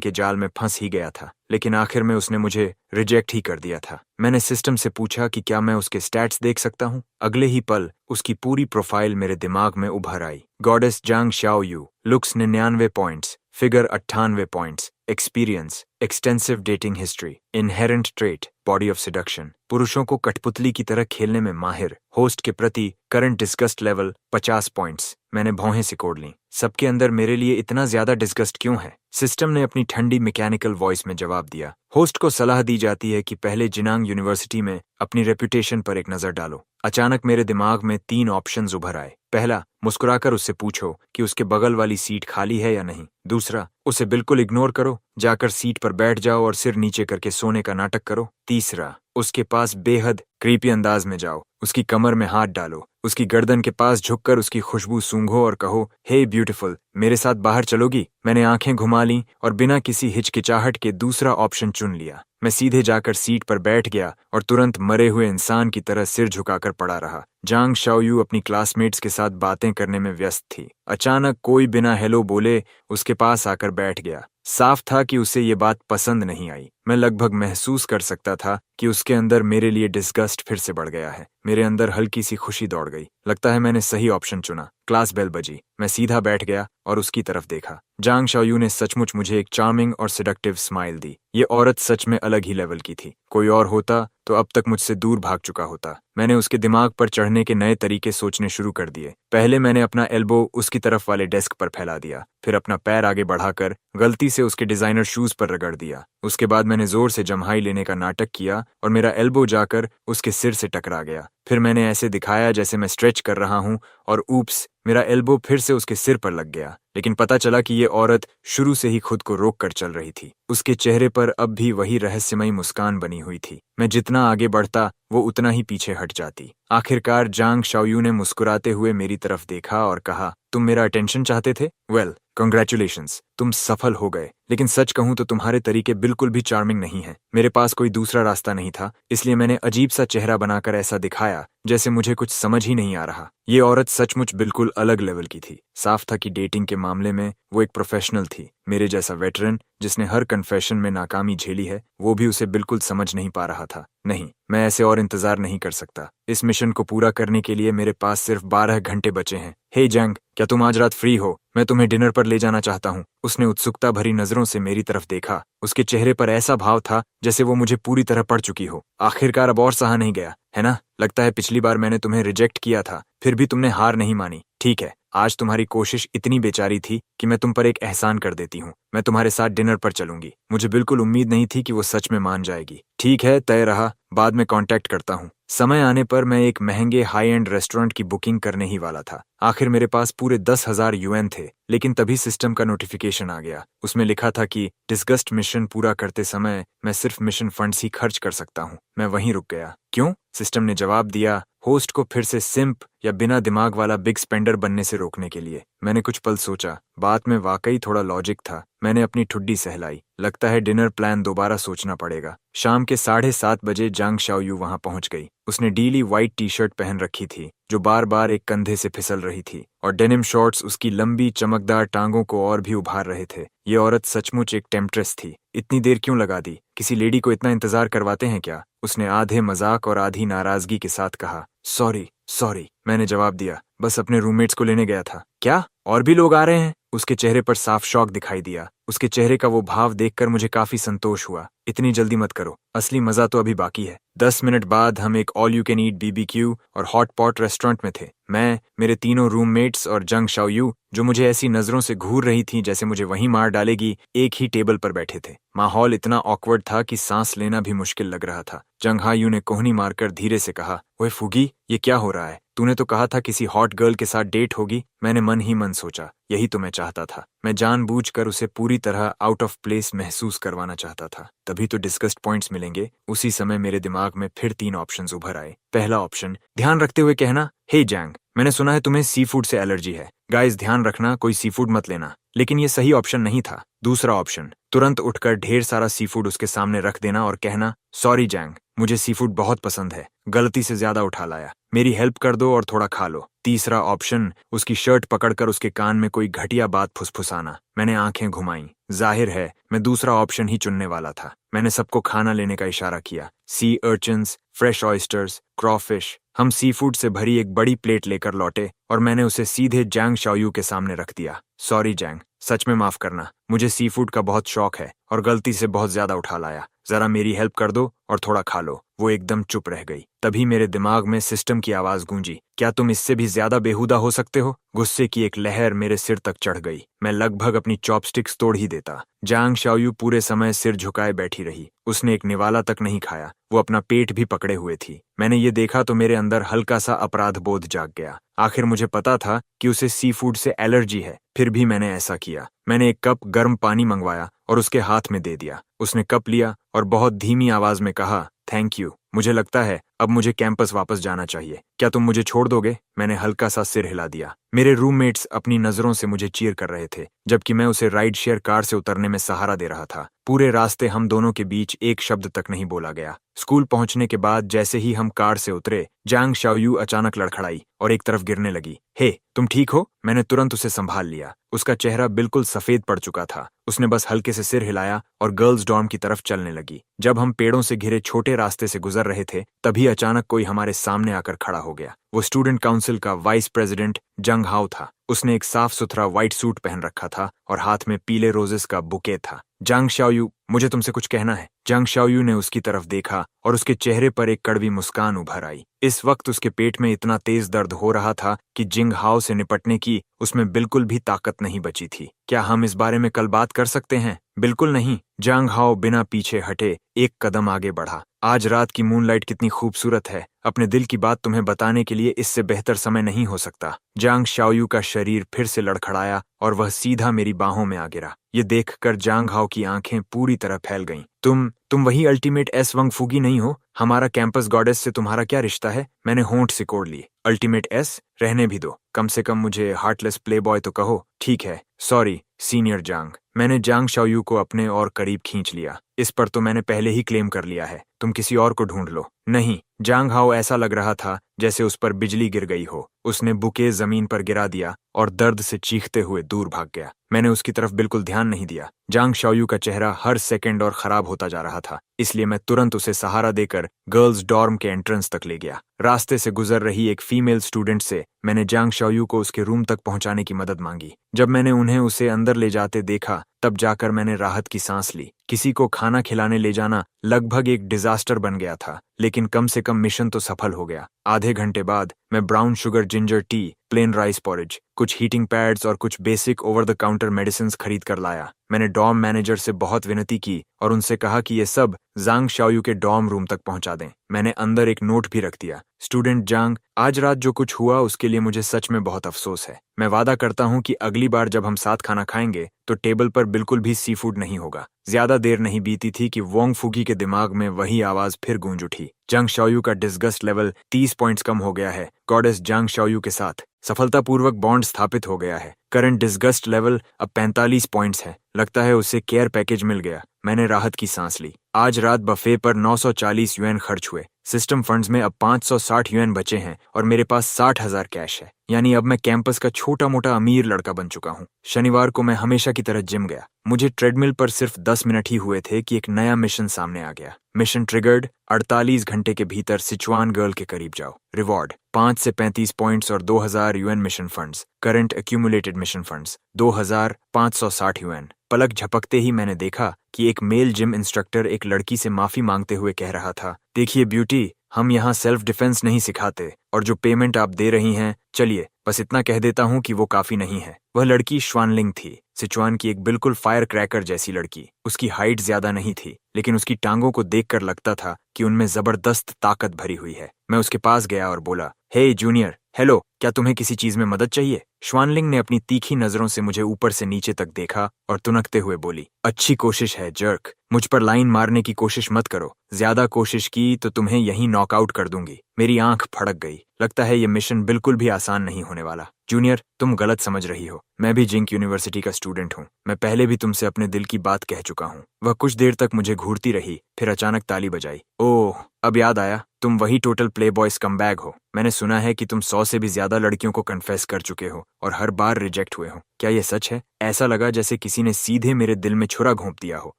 के जाल में फंस ही गया था, लेकिन आखिर में उसने मुझे रिजेक्ट ही कर दिया था। मैंने सिस्टम से पूछा कि क्या मैं उसके स्टैट्स देख सकता हूँ। अगले ही पल उसकी पूरी प्रोफाइल मेरे दिमाग में उभर आई। Goddess Zhang Shaoyu, looks 99 points, figure 98 points, experience, extensive dating history, inherent trait, body of seduction, पुरुषों को कठपुतली की तरह खेलने में माहिर, होस्ट के प्रति करंट डिस्गस्ट लेवल 50 पॉइंट्स। मैंने भौहें सिकोड़ लीं। सबके अंदर मेरे लिए इतना ज्यादा डिस्गस्ट क्यों है? सिस्टम ने अपनी ठंडी मैकेनिकल वॉइस में जवाब दिया। होस्ट को सलाह दी जाती है कि पहले जिनांग यूनिवर्सिटी में अपनी रेपुटेशन पर एक नजर डालो। अचानक मेरे दिमाग में 3 ऑप्शंस उभर आए। पहला, मुस्कुराकर उससे पूछो कि उसके बगल वाली सीट खाली है या नहीं। दूसरा, उसे बिल्कुल इग्नोर करो, जाकर सीट पर बैठ जाओ और सिर नीचे करके सोने का नाटक करो। तीसरा, उसके पास बेहद क्रीपी अंदाज में जाओ, उसकी कमर में हाथ डालो, उसकी गर्दन के पास झुककर उसकी खुशबू सूंघो और कहो, हे ब्यूटीफुल, मेरे साथ बाहर चलोगी? मैंने आंखें घुमा लीं और बिना किसी हिचकिचाहट के दूसरा ऑप्शन चुन लिया। मैं सीधे जाकर सीट पर बैठ गया और तुरंत मरे हुए इंसान की तरह सिर झुकाकर पड़ा रहा। जांग शाओयू अपनी क्लासमेट्स के साथ बातें करने में व्यस्त थी। अचानक कोई बिना हेलो बोले उसके पास आकर बैठ गया। साफ था कि उसे ये बात पसंद नहीं आई। मैं लगभग महसूस कर सकता था कि उसके अंदर मेरे लिए डिस्गस्ट फिर से बढ़ गया है। मेरे अंदर हल्की सी खुशी दौड़ गई। लगता है मैंने सही ऑप्शन चुना। क्लास बेल बजी। मैं सीधा बैठ गया और उसकी तरफ देखा। जांग शाओयू ने सचमुच मुझे एक चार्मिंग और सेडक्टिव स्माइल दी। ये औरत सच में अलग ही लेवल की थी। कोई और होता तो अब तक मुझसे दूर भाग चुका होता। मैंने उसके दिमाग पर चढ़ने के नए तरीके सोचने शुरू कर दिए। पहले मैंने अपना एल्बो उसकी तरफ वाले डेस्क पर फैला दिया, फिर अपना पैर आगे बढ़ाकर गलती से उसके डिजाइनर शूज पर रगड़ दिया। उसके बाद मैंने जोर से जम्हाई लेने का नाटक किया और मेरा एल्बो जाकर उसके सिर से टकरा गया। फिर मैंने ऐसे दिखाया जैसे मैं स्ट्रेच कर रहा हूं और ऊप्स, मेरा एल्बो फिर से उसके सिर पर लग गया। लेकिन पता चला कि ये औरत शुरू से ही खुद को रोक कर चल रही थी। उसके चेहरे पर अब भी वही रहस्यमयी मुस्कान बनी हुई थी। मैं जितना आगे बढ़ता वो उतना ही पीछे हट जाती। आखिरकार जांग शाओयू ने मुस्कुराते हुए मेरी तरफ देखा और कहा, तुम मेरा अटेंशन चाहते थे? वेल, कंग्रेचुलेशंस, तुम सफल हो गए। लेकिन सच कहूं तो तुम्हारे तरीके बिल्कुल भी चार्मिंग नहीं हैं। मेरे पास कोई दूसरा रास्ता नहीं था, इसलिए मैंने अजीब सा चेहरा बनाकर ऐसा दिखाया जैसे मुझे कुछ समझ ही नहीं आ रहा। ये औरत सचमुच बिल्कुल अलग लेवल की थी। साफ था कि डेटिंग के मामले में वो एक प्रोफेशनल थी। मेरे जैसा वेटरन जिसने हर कन्फेशन में नाकामी झेली है, वो भी उसे बिल्कुल समझ नहीं पा रहा था। नहीं, मैं ऐसे और इंतजार नहीं कर सकता। इस मिशन को पूरा करने के लिए मेरे पास सिर्फ 12 घंटे बचे हैं। हे जंग, क्या तुम आज रात फ्री हो? मैं तुम्हें डिनर पर ले जाना चाहता हूँ। उसने उत्सुकता भरी नजरों से मेरी तरफ देखा। उसके चेहरे पर ऐसा भाव था जैसे वो मुझे पूरी तरह पढ़ चुकी हो। आखिरकार अब और सहा नहीं गया, है ना? लगता है पिछली बार मैंने तुम्हें रिजेक्ट किया था, फिर भी तुमने हार नहीं मानी। ठीक है, आज तुम्हारी कोशिश इतनी बेचारी थी कि मैं तुम पर एक एहसान कर देती हूँ। मैं तुम्हारे साथ डिनर पर चलूंगी। मुझे बिल्कुल उम्मीद नहीं थी कि वो सच में मान जाएगी। ठीक है, तय रहा, बाद में कांटेक्ट करता हूँ। समय आने पर मैं एक महंगे हाई एंड रेस्टोरेंट की बुकिंग करने ही वाला था। आखिर मेरे पास पूरे 10,000 UN थे। लेकिन तभी सिस्टम का नोटिफिकेशन आ गया। उसमें लिखा था कि डिस्गस्ट मिशन पूरा करते समय मैं सिर्फ मिशन फंड्स ही खर्च कर सकता हूँ। मैं वहीं रुक गया। क्यों? सिस्टम ने जवाब दिया, होस्ट को फिर से सिंप या बिना दिमाग वाला बिग स्पेंडर बनने से रोकने के लिए। मैंने कुछ पल सोचा। बात में वाकई थोड़ा लॉजिक था। मैंने अपनी ठुड्डी सहलाई। लगता है डिनर प्लान दोबारा सोचना पड़ेगा। शाम के 7:30 बजे जांग शाओयू वहां पहुंच गई। उसने डीली व्हाइट टी-शर्ट पहन रखी थी जो बार बार एक कंधे से फिसल रही थी, और डेनिम शॉर्ट्स उसकी लंबी चमकदार टांगों को और भी उभार रहे थे। ये औरत सचमुच एक टेम्पट्रेस थी। इतनी देर क्यों लगा दी? किसी लेडी को इतना इंतजार करवाते हैं क्या? उसने आधे मजाक और आधी नाराजगी के साथ कहा। सॉरी, मैंने जवाब दिया। बस अपने रूममेट्स को लेने गया था। क्या और भी लोग आ रहे हैं? उसके चेहरे पर साफ शौक दिखाई दिया। उसके चेहरे का वो भाव देखकर मुझे काफी संतोष हुआ। इतनी जल्दी मत करो, असली मजा तो अभी बाकी है। 10 मिनट बाद हम एक all you can eat BBQ और हॉट पॉट रेस्टोरेंट में थे। मैं, मेरे तीनों रूममेट्स और जांग शाओयू, जो मुझे ऐसी नजरों से घूर रही थी जैसे मुझे वहीं मार डालेगी, एक ही टेबल पर बैठे थे। माहौल इतना ऑकवर्ड था कि सांस लेना भी मुश्किल लग रहा था। जंग हायू ने कोहनी मारकर धीरे से कहा, ओए फुगी, ये क्या हो रहा है? तूने तो कहा था किसी हॉट गर्ल के साथ डेट होगी। मैंने मन ही मन सोचा, यही तो मैं चाहता था। मैं जानबूझकर उसे पूरी तरह आउट ऑफ प्लेस महसूस करवाना चाहता था। तभी तो डिस्कस्ड पॉइंट्स मिलेंगे। उसी समय मेरे दिमाग में फिर 3 ऑप्शंस उभर आए। पहला ऑप्शन, ध्यान रखते हुए कहना, हे जैंग, मैंने सुना है तुम्हें सी फूड से एलर्जी है। गाइस, ध्यान रखना, कोई सी फूड मत लेना। लेकिन ये सही ऑप्शन नहीं था। दूसरा ऑप्शन, तुरंत उठकर ढेर सारा सी फूड उसके सामने रख देना और कहना, सॉरी जैंग, मुझे सीफूड बहुत पसंद है। गलती से ज्यादा उठा लाया। मेरी हेल्प कर दो और थोड़ा खा लो। तीसरा ऑप्शन, उसकी शर्ट पकड़कर उसके कान में कोई घटिया बात फुसफुसाना। मैंने आंखें घुमाई। जाहिर है मैं दूसरा ऑप्शन ही चुनने वाला था। मैंने सबको खाना लेने का इशारा किया। सी अर्चिन्स, फ्रेश ऑयस्टर्स, क्रॉफिश। हम सी फूड से भरी एक बड़ी प्लेट लेकर लौटे और मैंने उसे सीधे जांग शाओयू के सामने रख दिया। सॉरी जैंग, सच में माफ करना। मुझे सी फूड का बहुत शौक है और गलती से बहुत ज्यादा उठा लाया। जरा मेरी हेल्प कर दो और थोड़ा खा लो। वो एकदम चुप रह गई। तभी मेरे दिमाग में सिस्टम की आवाज गूंजी, क्या तुम इससे भी ज्यादा बेहुदा हो सकते हो? गुस्से की एक लहर मेरे सिर तक चढ़ गई। मैं लगभग अपनी चॉपस्टिक्स तोड़ ही देता। जांग शाओयू पूरे समय सिर झुकाए बैठी रही। उसने एक निवाला तक नहीं खाया। वो अपना पेट भी पकड़े हुए थी। मैंने ये देखा तो मेरे अंदर हल्का सा अपराध बोध जाग गया। आखिर मुझे पता था कि उसे सी फूड से एलर्जी है, फिर भी मैंने ऐसा किया। मैंने एक कप गर्म पानी मंगवाया और उसके हाथ में दे दिया। उसने कप लिया और बहुत धीमी आवाज में कहा, थैंक यू। मुझे लगता है अब मुझे कैंपस वापस जाना चाहिए। क्या तुम मुझे छोड़ दोगे? मैंने हल्का सा सिर हिला दिया। मेरे रूममेट्स अपनी नजरों से मुझे चीयर कर रहे थे, जबकि मैं उसे राइड शेयर कार से उतरने में सहारा दे रहा था। पूरे रास्ते हम दोनों के बीच एक शब्द तक नहीं बोला गया। स्कूल पहुंचने के बाद जैसे ही हम कार से उतरे, जांग शाओयू अचानक लड़खड़ाई और एक तरफ गिरने लगी। हे, तुम ठीक हो? मैंने तुरंत उसे संभाल लिया। उसका चेहरा बिल्कुल सफेद पड़ चुका था। उसने बस हल्के से सिर हिलाया और गर्ल्स डॉर्म की तरफ चलने लगी। जब हम पेड़ों से घिरे छोटे रास्ते से गुजर रहे थे, तभी अचानक कोई हमारे सामने आकर खड़ा हो गया। वो स्टूडेंट काउंसिल का वाइस प्रेसिडेंट जंग हाओ था। उसने एक साफ सुथरा व्हाइट सूट पहन रखा था और हाथ में पीले रोजेस का बुके था। जांग शाओयू, मुझे तुमसे कुछ कहना है। जांग शाओयू ने उसकी तरफ देखा और उसके चेहरे पर एक कड़वी मुस्कान उभर आई। इस वक्त उसके पेट में इतना तेज दर्द हो रहा था कि जिंग हाओ से निपटने की उसमें बिल्कुल भी ताकत नहीं बची थी। क्या हम इस बारे में कल बात कर सकते हैं? बिल्कुल नहीं। जांग हाओ बिना पीछे हटे एक कदम आगे बढ़ा। आज रात की मूनलाइट कितनी खूबसूरत है। अपने दिल की बात तुम्हें बताने के लिए इससे बेहतर समय नहीं हो सकता। जांग शाओयू का शरीर फिर से लड़खड़ाया और वह सीधा मेरी बाहों में आ गिरा। ये देखकर जांग हाओ की आंखें पूरी तरह फैल गईं। तुम वही अल्टीमेट एस वंग फूगी नहीं हो? हमारा कैंपस गॉडेस से तुम्हारा क्या रिश्ता है? मैंने होंठ सिकोड़ लिए। Ultimate S? रहने भी दो। कम से कम मुझे हार्टलेस प्लेबॉय तो कहो। ठीक है, सॉरी सीनियर जांग। मैंने जांग शाओयू को अपने और करीब खींच लिया। इस पर तो मैंने पहले ही क्लेम कर लिया है। तुम किसी और को ढूंढ लो। नहीं। जांग हाओ ऐसा लग रहा था जैसे उस पर बिजली गिर गई हो। उसने बुके जमीन पर गिरा दिया और दर्द से चीखते हुए दूर भाग गया। मैंने उसकी तरफ बिल्कुल ध्यान नहीं दिया। जांग शाओयू का चेहरा हर सेकंड और खराब होता जा रहा था, इसलिए मैं तुरंत उसे सहारा देकर गर्ल्स डॉर्म के एंट्रेंस तक ले गया। रास्ते से गुजर रही एक फीमेल स्टूडेंट से मैंने जांग शाओयू को उसके रूम तक पहुंचाने की मदद मांगी। जब मैंने उन्हें उसे अंदर ले जाते देखा, तब जाकर मैंने राहत की सांस ली। किसी को खाना खिलाने ले जाना लगभग एक डिजास्टर बन गया था, लेकिन कम से कम मिशन तो सफल हो गया। आधे घंटे बाद मैं brown sugar ginger tea, plain rice porridge, कुछ हीटिंग पैड्स और कुछ basic over the counter medicine खरीद कर लाया। मैंने डॉर्म मैनेजर से बहुत विनती की और उनसे कहा कि ये सब जांग शाओयू के डॉर्म रूम तक पहुंचा दें। मैंने अंदर एक नोट भी रख दिया, स्टूडेंट जांग, आज रात जो कुछ हुआ उसके लिए मुझे सच में बहुत अफसोस है। मैं वादा करता हूं कि अगली बार जब हम साथ खाना खाएंगे तो टेबल पर बिल्कुल भी सी फूड नहीं होगा। ज्यादा देर नहीं बीती थी कि वोंग फूगी के दिमाग में वही आवाज फिर गूंज उठी। जांग शाओयू का डिस्गस्ट लेवल 30 पॉइंट्स कम हो गया है। गॉडेस जांग शाओयू के साथ सफलतापूर्वक बॉन्ड स्थापित हो गया है। करंट डिस्गस्ट लेवल अब 45 पॉइंट्स है। लगता है उसे केयर पैकेज मिल गया। मैंने राहत की सांस ली। आज रात बफे पर 940 युएन खर्च हुए। सिस्टम फंड्स में अब 560 युएन बचे हैं और मेरे पास 60,000 कैश है। यानी अब मैं कैंपस का छोटा मोटा अमीर लड़का बन चुका हूँ। शनिवार को मैं हमेशा की तरह जिम गया। मुझे ट्रेडमिल पर सिर्फ 10 मिनट ही हुए थे कि एक नया मिशन सामने आ गया। मिशन ट्रिगर्ड, 48 घंटे के भीतर सिचुआन गर्ल के करीब जाओ। रिवॉर्ड 5 से 35 पॉइंट्स और 2000 UN mission funds. Current accumulated mission funds 2560 UN. पलक झपकते ही मैंने देखा कि एक मेल जिम इंस्ट्रक्टर एक लड़की से माफी मांगते हुए कह रहा था, देखिए ब्यूटी, हम यहाँ सेल्फ डिफेंस नहीं सिखाते और जो पेमेंट आप दे रही हैं, चलिए बस इतना कह देता हूँ कि वो काफी नहीं है। वह लड़की श्वानलिंग थी, सिचुआन की एक बिल्कुल फायर क्रैकर जैसी लड़की। उसकी हाइट ज्यादा नहीं थी, लेकिन उसकी टांगों को देखकर लगता था कि उनमें जबरदस्त ताकत भरी हुई है। मैं उसके पास गया और बोला, हे जूनियर, हेलो, क्या तुम्हें किसी चीज में मदद चाहिए? श्वानलिंग ने अपनी तीखी नजरों से मुझे ऊपर से नीचे तक देखा और तुनकते हुए बोली, अच्छी कोशिश है जर्क, मुझ पर लाइन मारने की कोशिश मत करो। ज्यादा कोशिश की तो तुम्हें यहीं नॉकआउट कर दूंगी। मेरी आंख फड़क गई। लगता है ये मिशन बिल्कुल भी आसान नहीं होने वाला। जूनियर, तुम गलत समझ रही हो। मैं भी जिंक यूनिवर्सिटी का स्टूडेंट हूँ। मैं पहले भी तुमसे अपने दिल की बात कह चुका हूँ। वह कुछ देर तक मुझे घूरती रही, फिर अचानक ताली बजाई। ओह, अब याद आया, तुम वही टोटल प्ले बॉय स्कमबैग हो। मैंने सुना है कि तुम 100 से भी ज्यादा लड़कियों को कन्फेस कर चुके हो और हर बार रिजेक्ट हुए हो। क्या ये सच है? ऐसा लगा जैसे किसी ने सीधे मेरे दिल में छुरा घोंप दिया हो।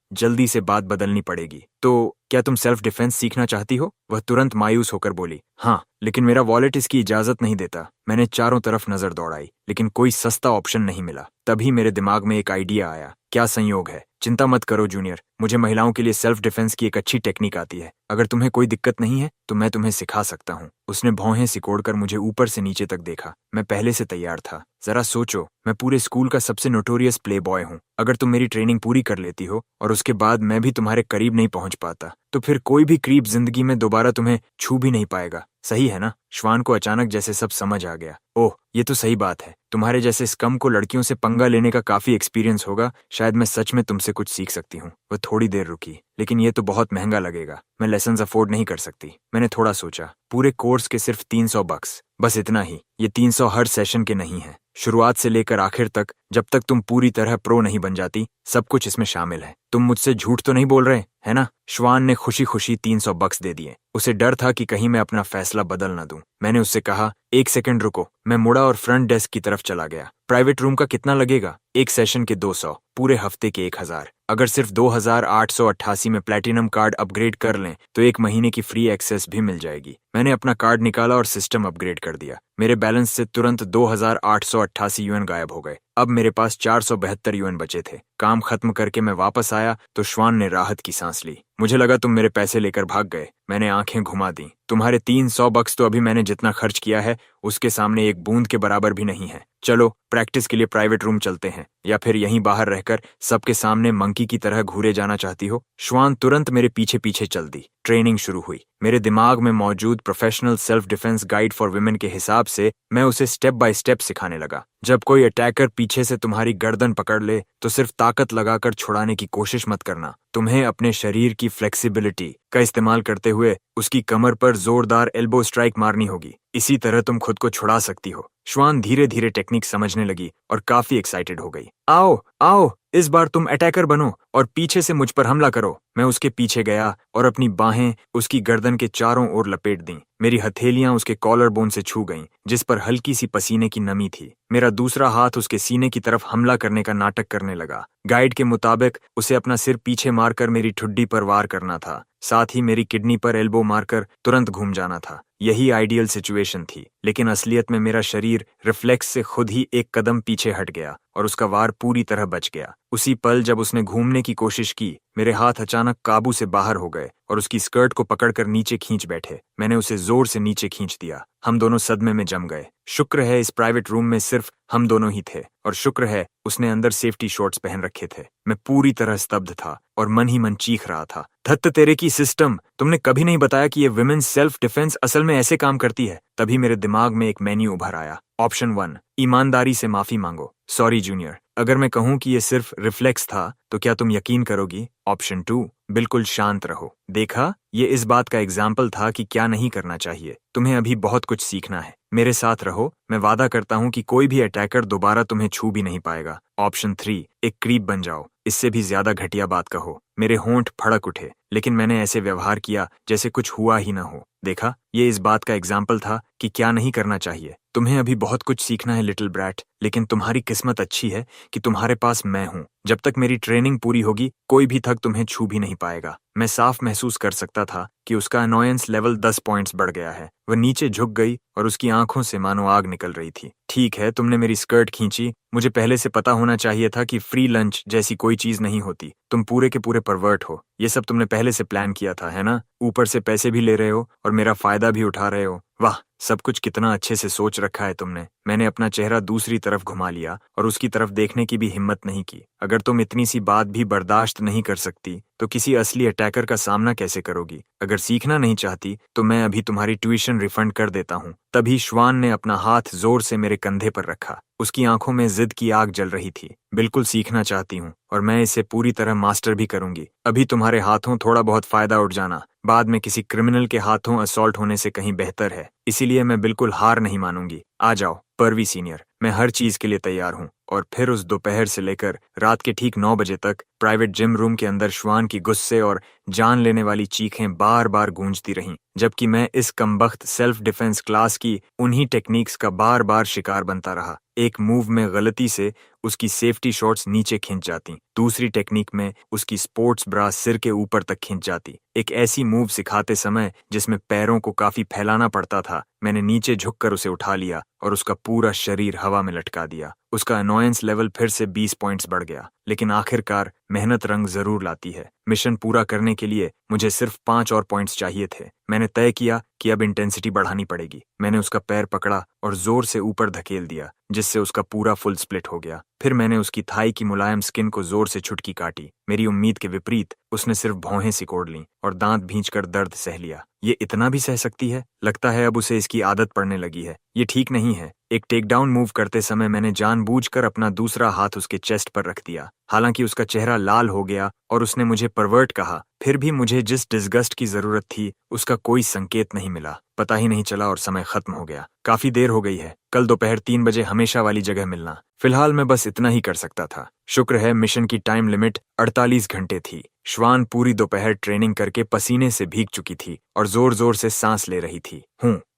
जल्दी से बात बदलनी पड़ेगी। तो क्या तुम सेल्फ डिफेंस सीखना चाहती हो? वह तुरंत मायूस होकर बोली। हाँ, लेकिन मेरा वॉलेट इसकी इजाजत नहीं देता। मैंने चारों तरफ नजर दौड़ाई, लेकिन कोई सस्ता ऑप्शन नहीं मिला। तभी मेरे दिमाग में एक आइडिया आया। क्या संयोग है। चिंता मत करो जूनियर, मुझे महिलाओं के लिए सेल्फ डिफेंस की एक अच्छी टेक्निक आती है। अगर तुम्हें कोई दिक्कत नहीं है तो मैं तुम्हें सिखा सकता हूँ। उसने भौहें सिकोड़कर मुझे ऊपर से नीचे तक देखा। मैं पहले से तैयार था। जरा सोचो, मैं पूरे स्कूल का सबसे नोटोरियस प्ले बॉय हूँ। अगर तुम मेरी ट्रेनिंग पूरी कर लेती हो और उसके बाद मैं भी तुम्हारे करीब नहीं पहुंच पाता, तो फिर कोई भी क्रीप जिंदगी में दोबारा तुम्हें छू भी नहीं पाएगा। सही है ना? श्वान को अचानक जैसे सब समझ आ गया। ओह, ये तो सही बात है। तुम्हारे जैसे स्कम को लड़कियों से पंगा लेने का काफी एक्सपीरियंस होगा। शायद मैं सच में तुमसे कुछ सीख सकती हूँ। वह थोड़ी देर रुकी। लेकिन ये तो बहुत महंगा लगेगा। मैं लेसन्स अफोर्ड नहीं कर सकती। मैंने थोड़ा सोचा। पूरे कोर्स के सिर्फ 300 बक्स, बस इतना ही। ये 300 हर सेशन के नहीं है। शुरुआत से लेकर आखिर तक, जब तक तुम पूरी तरह प्रो नहीं बन जाती, सब कुछ इसमें शामिल है। तुम मुझसे झूठ तो नहीं बोल रहे, है ना? श्वान ने खुशी खुशी 300 बक्स दे दिए। उसे डर था कि कहीं मैं अपना फैसला बदल न दूं। मैंने उससे कहा, एक सेकंड रुको। मैं मुड़ा और फ्रंट डेस्क की तरफ चला गया। प्राइवेट रूम का कितना लगेगा? एक सेशन के 200, पूरे हफ्ते के 1000। अगर सिर्फ 2888 में प्लेटिनम कार्ड अपग्रेड कर लें तो एक महीने की फ्री एक्सेस भी मिल जाएगी। मैंने अपना कार्ड निकाला और सिस्टम अपग्रेड कर दिया। मेरे बैलेंस से तुरंत 2888 यूएन गायब हो गए। अब मेरे पास 472 यूएन बचे थे। काम खत्म करके मैं वापस आया तो श्वान ने राहत की सांस ली। मुझे लगा तुम मेरे पैसे लेकर भाग गए। मैंने आंखें घुमा दी। तुम्हारे 300 बक्स तो अभी मैंने जितना खर्च किया है उसके सामने एक बूंद के बराबर भी नहीं है। चलो प्रैक्टिस के लिए प्राइवेट रूम चलते हैं, या फिर यहीं बाहर रहकर सबके सामने मंकी की तरह घूरे जाना चाहती हो? श्वान तुरंत मेरे पीछे पीछे चल दी। ट्रेनिंग शुरू हुई। मेरे दिमाग में मौजूद professional self defence guide for women के हिसाब से मैं उसे स्टेप बाय स्टेप सिखाने लगा। जब कोई अटैकर पीछे से तुम्हारी गर्दन पकड़ ले तो सिर्फ ताकत लगाकर छुड़ाने की कोशिश मत करना। तुम्हें अपने शरीर की फ्लेक्सिबिलिटी का इस्तेमाल करते हुए उसकी कमर पर जोरदार एल्बो स्ट्राइक मारनी होगी। इसी तरह तुम खुद को छुड़ा सकती हो। श्वान धीरे धीरे टेक्निक समझने लगी और काफी एक्साइटेड हो गई। आओ आओ, इस बार तुम अटैकर बनो और पीछे से मुझ पर हमला करो। मैं उसके पीछे गया और अपनी बाहें उसकी गर्दन के चारों ओर लपेट दी। मेरी हथेलियां उसके कॉलर बोन से छू गईं, जिस पर हल्की सी पसीने की नमी थी। मेरा दूसरा हाथ उसके सीने की तरफ हमला करने का नाटक करने लगा। गाइड के मुताबिक उसे अपना सिर पीछे मारकर मेरी ठुड्डी पर वार करना था, साथ ही मेरी किडनी पर एल्बो मारकर तुरंत घूम जाना था। यही आइडियल सिचुएशन थी, लेकिन असलियत में मेरा शरीर रिफ्लेक्स से खुद ही एक कदम पीछे हट गया और उसका वार पूरी तरह बच गया। उसी पल जब उसने घूमने की कोशिश की, मेरे हाथ अचानक काबू से बाहर हो गए और उसकी स्कर्ट को पकड़कर नीचे खींच बैठे। मैंने उसे जोर से नीचे खींच दिया। हम दोनों सदमे में जम गए। शुक्र है इस प्राइवेट रूम में सिर्फ हम दोनों ही थे, और शुक्र है उसने अंदर सेफ्टी शॉर्ट्स पहन रखे थे। मैं पूरी तरह स्तब्ध था और मन ही मन चीख रहा था, धत्त तेरे की सिस्टम, तुमने कभी नहीं बताया कि ये विमेन्स सेल्फ डिफेंस असल में ऐसे काम करती है। तभी मेरे दिमाग में एक मेन्यू उभर आया। ऑप्शन 1, ईमानदारी से माफी मांगो। सॉरी जूनियर, अगर मैं कहूं कि ये सिर्फ रिफ्लेक्स था तो क्या तुम यकीन करोगी? ऑप्शन 2, बिल्कुल शांत रहो। देखा, ये इस बात का एग्जाम्पल था कि क्या नहीं करना चाहिए। तुम्हें अभी बहुत कुछ सीखना है। मेरे साथ रहो, मैं वादा करता हूं कि कोई भी अटैकर दोबारा तुम्हें छू भी नहीं पाएगा। ऑप्शन 3, एक क्रीप बन जाओ। इससे भी ज्यादा घटिया बात कहो। मेरे होंठ फड़क उठे, लेकिन मैंने ऐसे व्यवहार किया जैसे कुछ हुआ ही ना हो। देखा, ये इस बात का एग्जाम्पल था कि क्या नहीं करना चाहिए। तुम्हें अभी बहुत कुछ सीखना है लिटिल ब्रैट, लेकिन तुम्हारी किस्मत अच्छी है कि तुम्हारे पास मैं हूँ। जब तक मेरी ट्रेनिंग पूरी होगी कोई भी थक तुम्हें छू भी नहीं पाएगा। मैं साफ महसूस कर सकता था कि उसका अनोयंस लेवल 10 पॉइंट्स बढ़ गया है। वह नीचे झुक गई और उसकी आंखों से मानो आग निकल रही थी। ठीक है, तुमने मेरी स्कर्ट खींची। मुझे पहले से पता होना चाहिए था कि फ्री लंच जैसी कोई चीज नहीं होती। तुम पूरे के पूरे परवर्ट हो। ये सब तुमने पहले से प्लान किया था, है ना? ऊपर से पैसे भी ले रहे हो और मेरा फायदा भी उठा रहे हो। वाह, सब कुछ कितना अच्छे से सोच रखा है तुमने। मैंने अपना चेहरा दूसरी तरफ घुमा लिया और उसकी तरफ देखने की भी हिम्मत नहीं की। अगर तुम इतनी सी बात भी बर्दाश्त नहीं कर सकती तो किसी असली अटैकर का सामना कैसे करोगी? अगर सीखना नहीं चाहती तो मैं अभी तुम्हारी ट्यूशन रिफंड कर देता हूँ। तभी श्वान ने अपना हाथ जोर से मेरे कंधे पर रखा। उसकी आंखों में जिद की आग जल रही थी। बिल्कुल सीखना चाहती हूँ और मैं इसे पूरी तरह मास्टर भी करूंगी। अभी तुम्हारे हाथों थोड़ा बहुत फायदा उठ जाना बाद में किसी क्रिमिनल के हाथों असॉल्ट होने से कहीं बेहतर है, इसीलिए मैं बिल्कुल हार नहीं मानूंगी। आ जाओ परवी सीनियर, मैं हर चीज के लिए तैयार हूँ। और फिर उस दोपहर से लेकर रात के ठीक 9 बजे तक प्राइवेट जिम रूम के अंदर श्वान की गुस्से और जान लेने वाली चीखें बार बार गूंजती रहीं, जबकि मैं इस कमबख्त सेल्फ डिफेंस क्लास की उन्हीं टेक्निक्स का बार बार शिकार बनता रहा। एक मूव में गलती से उसकी सेफ्टी शॉर्ट्स नीचे खिंच जाती, दूसरी टेक्निक में उसकी स्पोर्ट्स ब्रा सिर के ऊपर तक खिंच जाती। एक ऐसी मूव सिखाते समय जिसमें पैरों को काफी फैलाना पड़ता था, मैंने नीचे झुककर उसे उठा लिया और उसका पूरा शरीर हवा में लटका दिया। उसका अनोयंस लेवल फिर से 20 पॉइंट्स बढ़ गया, लेकिन आखिरकार मेहनत रंग जरूर लाती है। मिशन पूरा करने के लिए मुझे सिर्फ 5 और पॉइंट्स चाहिए थे। मैंने तय किया कि अब इंटेंसिटी बढ़ानी पड़ेगी। मैंने उसका पैर पकड़ा और जोर से ऊपर धकेल दिया, जिससे उसका पूरा फुल स्प्लिट हो गया। फिर मैंने उसकी थाई की मुलायम स्किन को जोर से छुटकी काटी। मेरी उम्मीद के विपरीत उसने सिर्फ भौहें सिकोड़ लीं और दांत भींचकर दर्द सह लिया। ये इतना भी सह सकती है? लगता है अब उसे इसकी आदत पड़ने लगी है। ये ठीक नहीं है। एक टेकडाउन मूव करते समय मैंने जानबूझकर अपना दूसरा हाथ उसके चेस्ट पर रख दिया। हालांकि उसका चेहरा लाल हो गया और उसने मुझे परवर्ट कहा, फिर भी मुझे जिस डिस्गस्ट की जरूरत थी उसका कोई संकेत नहीं मिला। पता ही नहीं चला और समय खत्म हो गया। काफी देर हो गई है। कल दोपहर 3 बजे हमेशा वाली जगह मिलना। फिलहाल मैं बस इतना ही कर सकता था। शुक्र है मिशन की टाइम लिमिट 48 घंटे थी। श्वान पूरी दोपहर ट्रेनिंग करके पसीने से भीग चुकी थी और जोर जोर से सांस ले रही थी।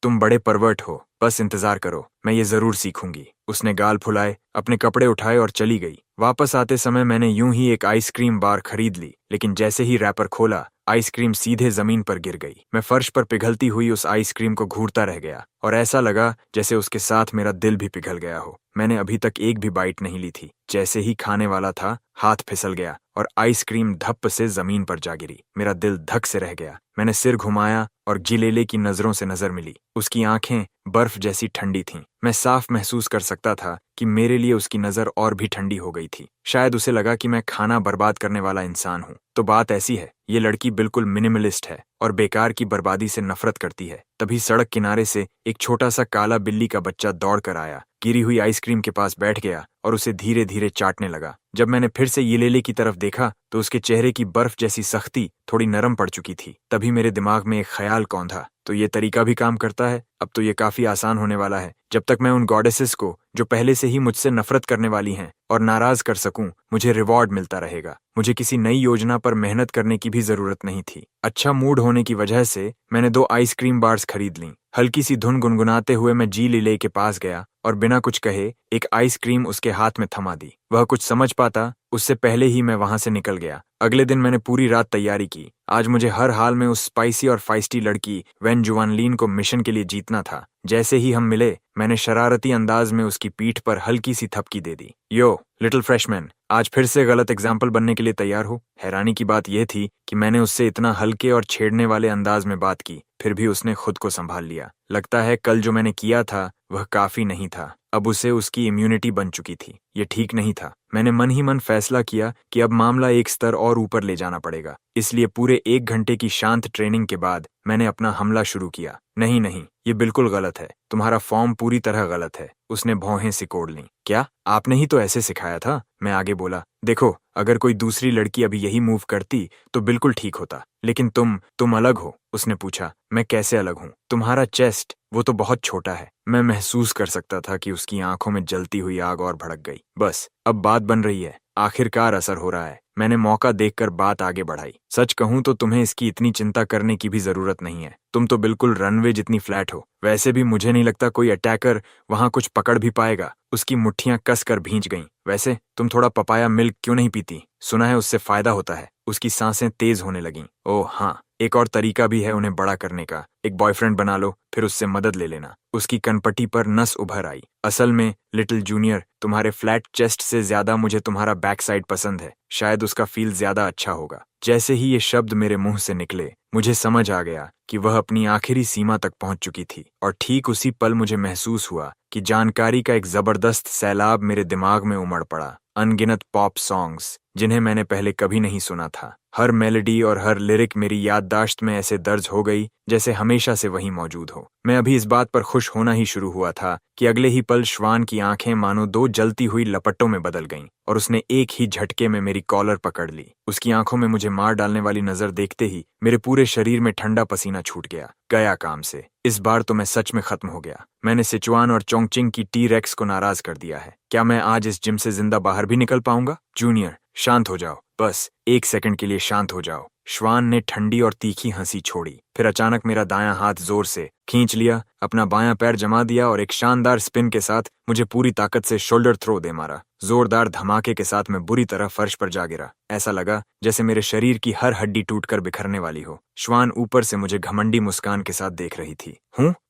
तुम बड़े परवर्ट हो, बस इंतजार करो, मैं ये जरूर सीखूंगी। उसने गाल फुलाए, अपने कपड़े उठाए और चली गई। वापस आते समय मैंने यूं ही एक आइसक्रीम बार खरीद ली, लेकिन जैसे ही रैपर खोला आइसक्रीम सीधे जमीन पर गिर गई। मैं फर्श पर पिघलती हुई उस आइसक्रीम को घूरता रह गया और ऐसा लगा जैसे उसके साथ मेरा दिल भी पिघल गया हो। मैंने अभी तक एक भी बाइट नहीं ली थी। जैसे ही खाने वाला था, हाथ फिसल गया और आइसक्रीम धप्प से जमीन पर जा गिरी। मेरा दिल धक से रह गया। मैंने सिर घुमाया और जिलेले की नजरों से नजर मिली। उसकी आंखें बर्फ जैसी ठंडी थीं। मैं साफ महसूस कर सकता था कि मेरे लिए उसकी नजर और भी ठंडी हो गई थी। शायद उसे लगा कि मैं खाना बर्बाद करने वाला इंसान हूँ। तो बात ऐसी है, ये लड़की बिल्कुल मिनिमलिस्ट है और बेकार की बर्बादी से नफरत करती है। तभी सड़क किनारे से एक छोटा सा काला बिल्ली का बच्चा दौड़ कर आया, गिरी हुई आइसक्रीम के पास बैठ गया और उसे धीरे धीरे चाटने लगा। जब मैंने फिर से येलेले की तरफ देखा तो उसके चेहरे की बर्फ जैसी सख्ती थोड़ी नरम पड़ चुकी थी। तभी मेरे दिमाग में एक ख्याल कौंधा, तो ये तरीका भी काम करता है। अब तो ये काफी आसान होने वाला है। जब तक मैं उन गॉडेसेस को, जो पहले से ही मुझसे नफरत करने वाली हैं, और नाराज कर सकूं, मुझे रिवॉर्ड मिलता रहेगा। मुझे किसी नई योजना पर मेहनत करने की भी जरूरत नहीं थी। अच्छा मूड होने की वजह से मैंने 2 आइसक्रीम बार्स खरीद लीं। हल्की सी धुन गुनगुनाते हुए मैं जी लीले के पास गया और बिना कुछ कहे एक आइसक्रीम उसके हाथ में थमा दी। वह कुछ समझ पाता उससे पहले ही मैं वहां से निकल गया। अगले दिन मैंने पूरी रात तैयारी की। आज मुझे हर हाल में उस स्पाइसी और फाइस्टी लड़की वेन जुवानलीन को मिशन के लिए जीतना था। जैसे ही हम मिले, मैंने शरारती अंदाज में उसकी पीठ पर हल्की सी थपकी दे दी। यो लिटिल फ्रेशमैन, आज फिर से गलत एग्जाम्पल बनने के लिए तैयार हो? हैरानी की बात यह थी कि मैंने उससे इतना हल्के और छेड़ने वाले अंदाज में बात की, फिर भी उसने खुद को संभाल लिया। लगता है कल जो मैंने किया था वह काफी नहीं था। अब उसे उसकी इम्यूनिटी बन चुकी थी। ये ठीक नहीं था। मैंने मन ही मन फैसला किया कि अब मामला एक स्तर और ऊपर ले जाना पड़ेगा। इसलिए पूरे 1 घंटे की शांत ट्रेनिंग के बाद मैंने अपना हमला शुरू किया। नहीं नहीं, ये बिल्कुल गलत है। तुम्हारा फॉर्म पूरी तरह गलत है। उसने भौहें सिकोड़ लीं। क्या? आपने ही तो ऐसे सिखाया था। मैं आगे बोला। देखो, अगर कोई दूसरी लड़की अभी यही मूव करती तो बिल्कुल ठीक होता, लेकिन तुम अलग हो। उसने पूछा। मैं कैसे अलग हूँ? तुम्हारा चेस्ट, वो तो बहुत छोटा है। मैं महसूस कर सकता था कि उसकी आंखों में जलती हुई आग और भड़क गई। बस, अब बात बन रही है। आखिरकार असर हो रहा है। मैंने मौका देखकर बात आगे बढ़ाई। सच कहूं तो तुम्हें इसकी इतनी चिंता करने की भी जरूरत नहीं है। तुम तो बिल्कुल रनवे जितनी फ्लैट हो। वैसे भी मुझे नहीं लगता कोई अटैकर वहां कुछ पकड़ भी पाएगा। उसकी मुट्ठियां कस कर भींच गईं। वैसे तुम थोड़ा पपाया मिल्क क्यों नहीं पीती? सुना है उससे फायदा होता है। उसकी सांसें तेज होने लगीं। ओह हाँ, एक और तरीका भी है उन्हें बड़ा करने का। एक बॉयफ्रेंड बना लो, फिर उससे मदद ले लेना। उसकी कनपटी पर नस उभर आई। असल में लिटिल जूनियर, तुम्हारे फ्लैट चेस्ट से ज्यादा मुझे तुम्हारा बैक साइड पसंद है। शायद उसका फील ज्यादा अच्छा होगा। जैसे ही ये शब्द मेरे मुंह से निकले, मुझे समझ आ गया कि वह अपनी आखिरी सीमा तक पहुंच चुकी थी। और ठीक उसी पल मुझे महसूस हुआ कि जानकारी का एक जबरदस्त सैलाब मेरे दिमाग में उमड़ पड़ा। अनगिनत पॉप सॉन्ग्स जिन्हें मैंने पहले कभी नहीं सुना था, हर मेलोडी और हर लिरिक मेरी याददाश्त में ऐसे दर्ज हो गई जैसे हमेशा से वहीं मौजूद हो। मैं अभी इस बात पर खुश होना ही शुरू हुआ था कि अगले ही पल श्वान की आंखें मानो दो जलती हुई लपटों में बदल गईं और उसने एक ही झटके में मेरी कॉलर पकड़ ली। उसकी आंखों में मुझे मार डालने वाली नजर देखते ही मेरे पूरे शरीर में ठंडा पसीना छूट गया काम से। इस बार तो मैं सच में खत्म हो गया। मैंने सिचुआन और चोंगचिंग की टी-रेक्स को नाराज कर दिया है। क्या मैं आज इस जिम से जिंदा बाहर भी निकल पाऊंगा? जूनियर, शांत हो जाओ, बस एक सेकंड के लिए शांत हो जाओ। श्वान ने ठंडी और तीखी हंसी छोड़ी, फिर अचानक मेरा दायां हाथ जोर से खींच लिया, अपना बायां पैर जमा दिया और एक शानदार स्पिन के साथ मुझे पूरी ताकत से शोल्डर थ्रो दे मारा। जोरदार धमाके के साथ मैं बुरी तरह फर्श पर जा गिरा। ऐसा लगा जैसे मेरे शरीर की हर हड्डी टूटकर बिखरने वाली हो। श्वान ऊपर से मुझे घमंडी मुस्कान के साथ देख रही थी।